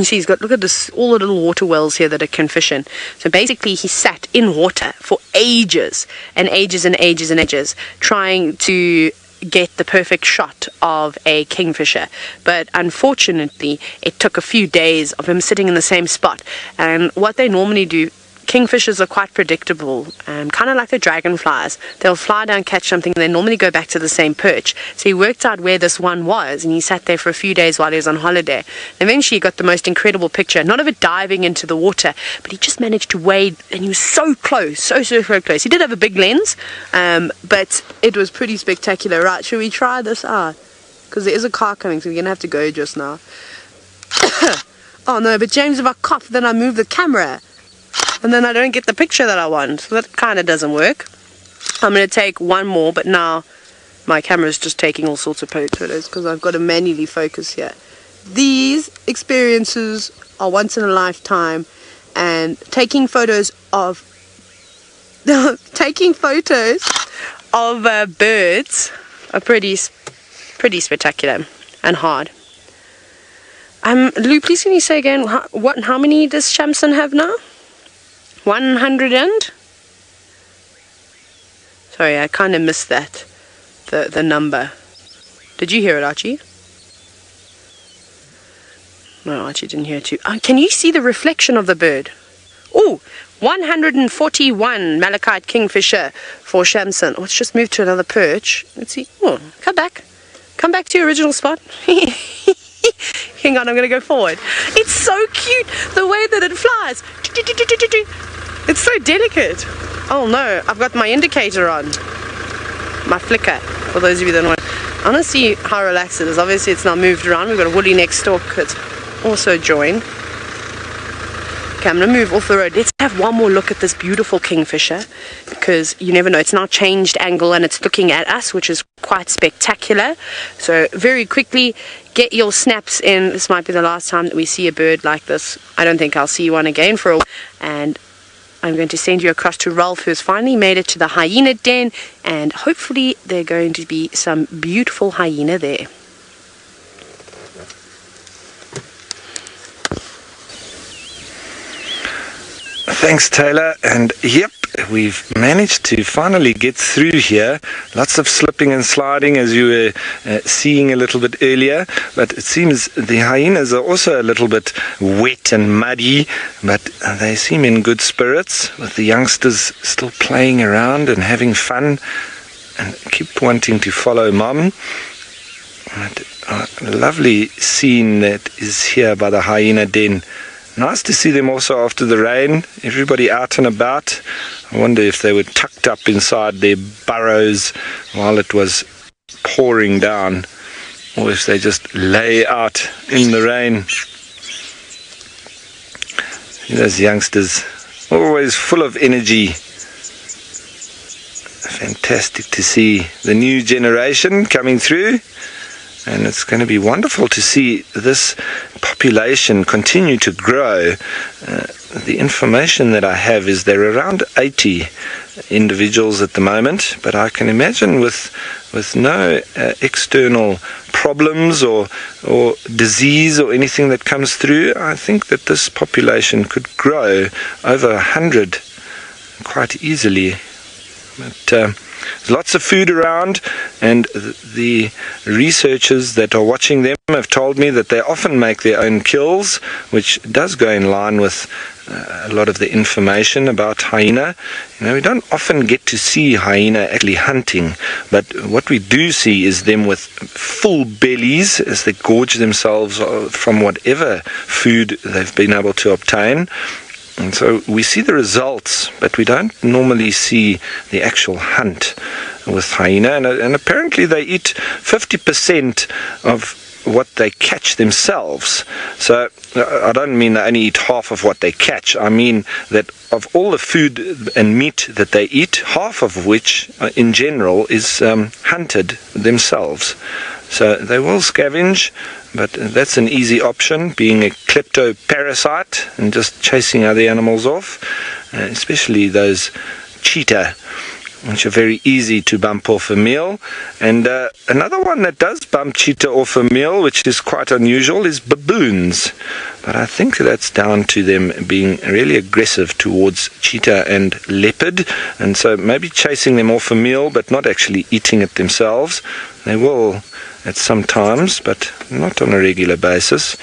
see he's got, look at this, all the little water wells here that it can fish in. So basically he sat in water for ages and ages and ages and ages trying to get the perfect shot of a kingfisher, but unfortunately it took a few days of him sitting in the same spot. And what they normally do, kingfishers are quite predictable, kind of like the dragonflies. They'll fly down, catch something, and they normally go back to the same perch. So he worked out where this one was, and he sat there for a few days while he was on holiday. Eventually he got the most incredible picture, not of it diving into the water, but he just managed to wade, and he was so close, so close. He did have a big lens, but it was pretty spectacular. Right, should we try this out? Because there is a car coming, so we're going to have to go just now. Oh no, but James, if I cough, then I move the camera. and then I don't get the picture that I want. So that kind of doesn't work. I'm going to take one more, but now my camera is just taking all sorts of photos because I've got to manually focus here. These experiences are once in a lifetime, and taking photos of birds are pretty spectacular and hard. Lou, please can you say again how many does Shamson have now? 100 and? Sorry, I kind of missed that. The number. Did you hear it, Archie? No, Archie didn't hear it too. Can you see the reflection of the bird? Oh, 141 malachite kingfisher for Shamson. Let's just move to another perch. Let's see. Oh, come back. Come back to your original spot. Hang on, I'm going to go forward. It's so cute, the way that it flies. It's so delicate. Oh no, I've got my indicator on. My flicker, for those of you that don't know. I want to see how relaxed it is. Obviously it's now moved around. We've got a woolly neck stalk that's also joined. Okay, I'm going to move off the road. Let's have one more look at this beautiful kingfisher, because you never know. It's now changed angle and it's looking at us, which is quite spectacular. So very quickly, get your snaps in. This might be the last time that we see a bird like this. I don't think I'll see one again for a while. And I'm going to send you across to Ralph, who's finally made it to the hyena den, and hopefully there are going to be some beautiful hyena there. Thanks, Taylor. And yep, we've managed to finally get through here. Lots of slipping and sliding, as you were seeing a little bit earlier. But it seems the hyenas are also a little bit wet and muddy, but they seem in good spirits, with the youngsters still playing around and having fun and keep wanting to follow mom. But a lovely scene that is here by the hyena den. Nice to see them also after the rain. Everybody out and about. I wonder if they were tucked up inside their burrows while it was pouring down, or if they just lay out in the rain. Those youngsters, always full of energy. Fantastic to see the new generation coming through. And it's going to be wonderful to see this population continue to grow. The information that I have is there are around 80 individuals at the moment, but I can imagine with no external problems or disease or anything that comes through, I think that this population could grow over 100 quite easily. But there's lots of food around, and the researchers that are watching them have told me that they often make their own kills, which does go in line with a lot of the information about hyena. You know, we don't often get to see hyena actually hunting, but what we do see is them with full bellies as they gorge themselves from whatever food they've been able to obtain. And so we see the results, but we don't normally see the actual hunt with hyena. And apparently they eat 50% of what they catch themselves. So I don't mean they only eat half of what they catch. I mean that of all the food and meat that they eat, half of which in general is hunted themselves. So they will scavenge, but that's an easy option, being a kleptoparasite and just chasing other animals off, especially those cheetah, which are very easy to bump off a meal. And another one that does bump cheetah off a meal, which is quite unusual, is baboons. But I think that's down to them being really aggressive towards cheetah and leopard, and so maybe chasing them off a meal but not actually eating it themselves. They will at some times, but not on a regular basis.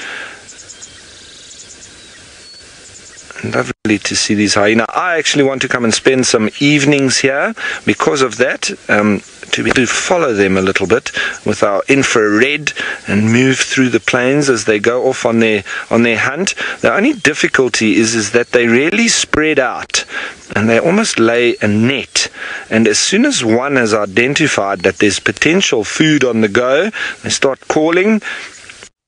Lovely to see these hyena. I actually want to come and spend some evenings here because of that, to be able to follow them a little bit with our infrared and move through the plains as they go off on their hunt. The only difficulty is that they really spread out and they almost lay a net, and as soon as one has identified that there's potential food on the go, they start calling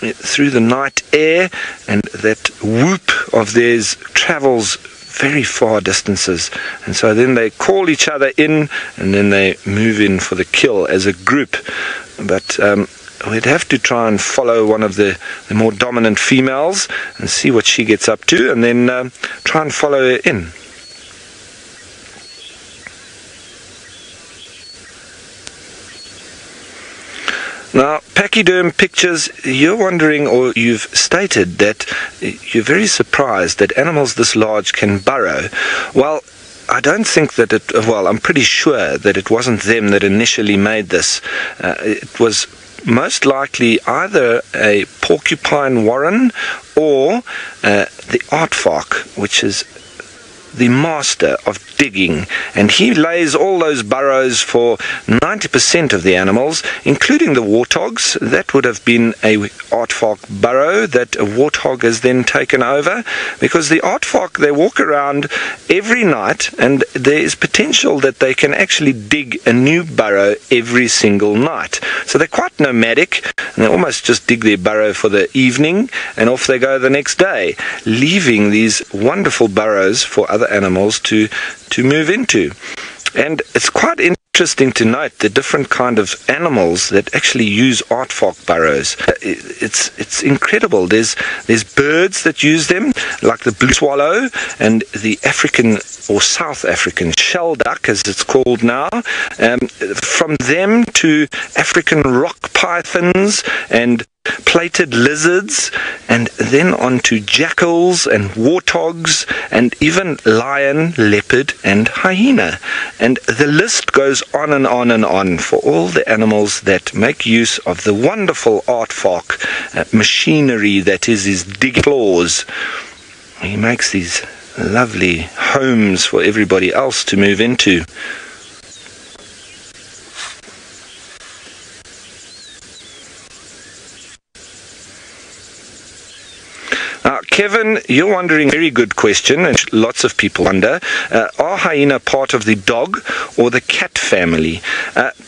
through the night air, and that whoop of theirs travels very far distances. And so then they call each other in, and then they move in for the kill as a group. But we'd have to try and follow one of the more dominant females and see what she gets up to, and then try and follow her in. Now, pachyderm pictures, you're wondering, or you've stated that you're very surprised that animals this large can burrow. Well, I don't think that I'm pretty sure that it wasn't them that initially made this. It was most likely either a porcupine warren or the aardvark, which is the master of digging, and he lays all those burrows for 90% of the animals, including the warthogs. That would have been a aardvark burrow that a warthog has then taken over, because the aardvark, they walk around every night, and there is potential that they can actually dig a new burrow every single night. So they're quite nomadic, and they almost just dig their burrow for the evening, and off they go the next day, leaving these wonderful burrows for other animals to move into. And it's quite interesting to note the different kind of animals that actually use aardvark burrows. It's incredible. There's birds that use them, like the blue swallow and the African or South African shell duck, as it's called now. From them to African rock pythons and plated lizards, and then on to jackals and warthogs, and even lion, leopard and hyena. And the list goes on and on and on for all the animals that make use of the wonderful aardvark machinery that is his digging claws. He makes these lovely homes for everybody else to move into. Now, Kevin, you're wondering a very good question, and lots of people wonder, are hyena part of the dog or the cat family?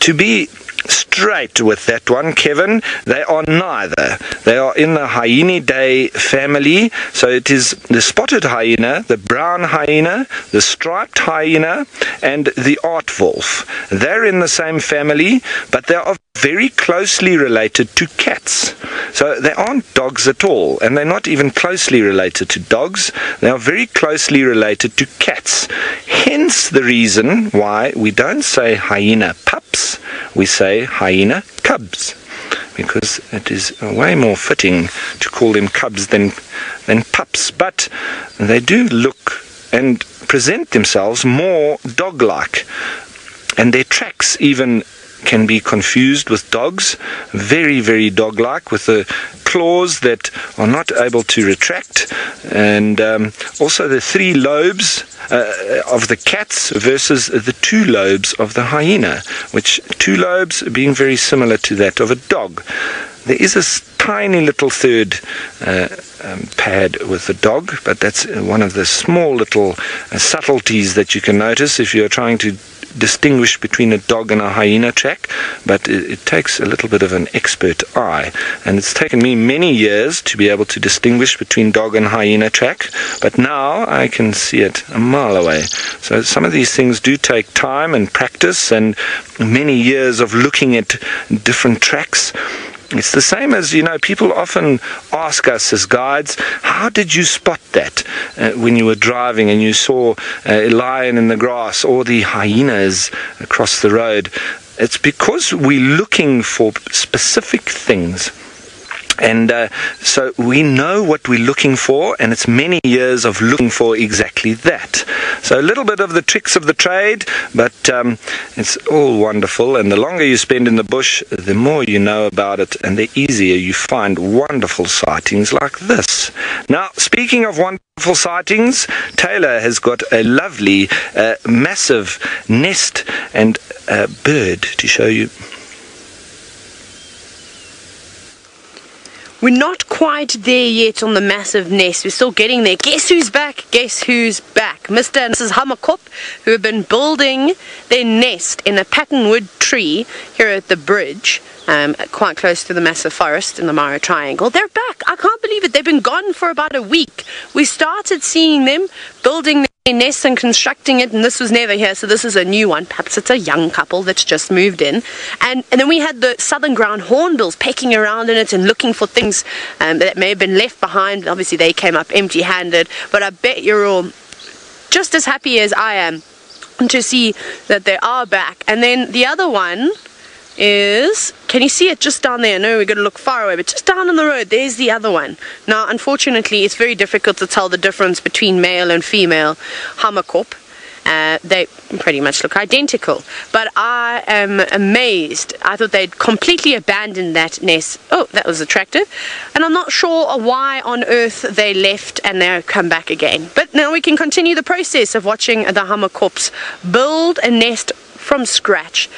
To be straight with that one, Kevin, they are neither. They are in the Hyenidae family, so it is the spotted hyena, the brown hyena, the striped hyena, and the aardwolf. They're in the same family, but they are very closely related to cats. So they aren't dogs at all, and they're not even closely related to dogs. They are very closely related to cats. Hence the reason why we don't say hyena pups, we say hyena cubs, because it is way more fitting to call them cubs than pups. But they do look and present themselves more dog-like, and their tracks even can be confused with dogs, very, very dog-like, with the claws that are not able to retract, and also the 3 lobes of the cats versus the 2 lobes of the hyena, which 2 lobes being very similar to that of a dog. There is a tiny little third pad with the dog, but that's one of the small little subtleties that you can notice if you're trying to distinguish between a dog and a hyena track. But it takes a little bit of an expert eye, and it's taken me many years to be able to distinguish between dog and hyena track, but now I can see it a mile away. So some of these things do take time and practice and many years of looking at different tracks. It's the same as, people often ask us as guides, how did you spot that when you were driving and you saw a lion in the grass or the hyenas across the road? It's because we're looking for specific things. And so we know what we're looking for, and it's many years of looking for exactly that. So a little bit of the tricks of the trade, but it's all wonderful. And the longer you spend in the bush, the more you know about it, and the easier you find wonderful sightings like this. Now, speaking of wonderful sightings, Taylor has got a lovely, massive nest and bird to show you. We're not quite there yet on the massive nest. We're still getting there. Guess who's back? Guess who's back? Mr. and Mrs. Hammerkop, who have been building their nest in a patternwood tree here at the bridge, quite close to the massive forest in the Mara Triangle. They're back. I can't believe it. They've been gone for about a week. We started seeing them building nest and constructing it, and this was never here, so this is a new one. Perhaps it's a young couple that's just moved in. And then we had the southern ground hornbills pecking around in it and looking for things that may have been left behind. Obviously they came up empty-handed, but I bet you're all just as happy as I am to see that they are back. And then the other one is, can you see it just down there? No, we're going to look far away, but just down on the road, there's the other one. Now, unfortunately, it's very difficult to tell the difference between male and female hamakop. They pretty much look identical, but I am amazed. I thought they'd completely abandoned that nest. Oh, that was attractive. And I'm not sure why on earth they left and they'll come back again. But now we can continue the process of watching the hamakops build a nest from scratch.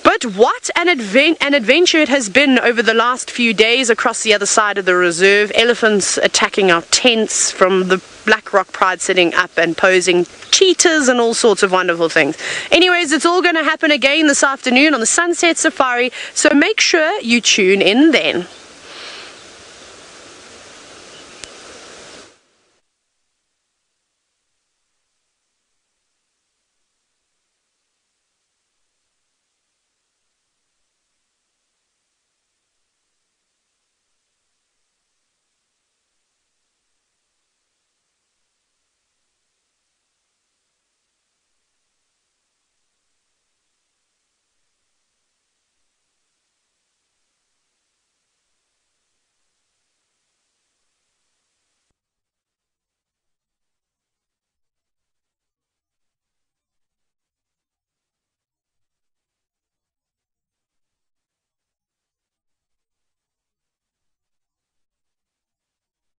But what an adventure it has been over the last few days across the other side of the reserve. Elephants attacking our tents, from the Black Rock Pride sitting up and posing, cheetahs and all sorts of wonderful things. Anyways, it's all going to happen again this afternoon on the Sunset Safari, so make sure you tune in then.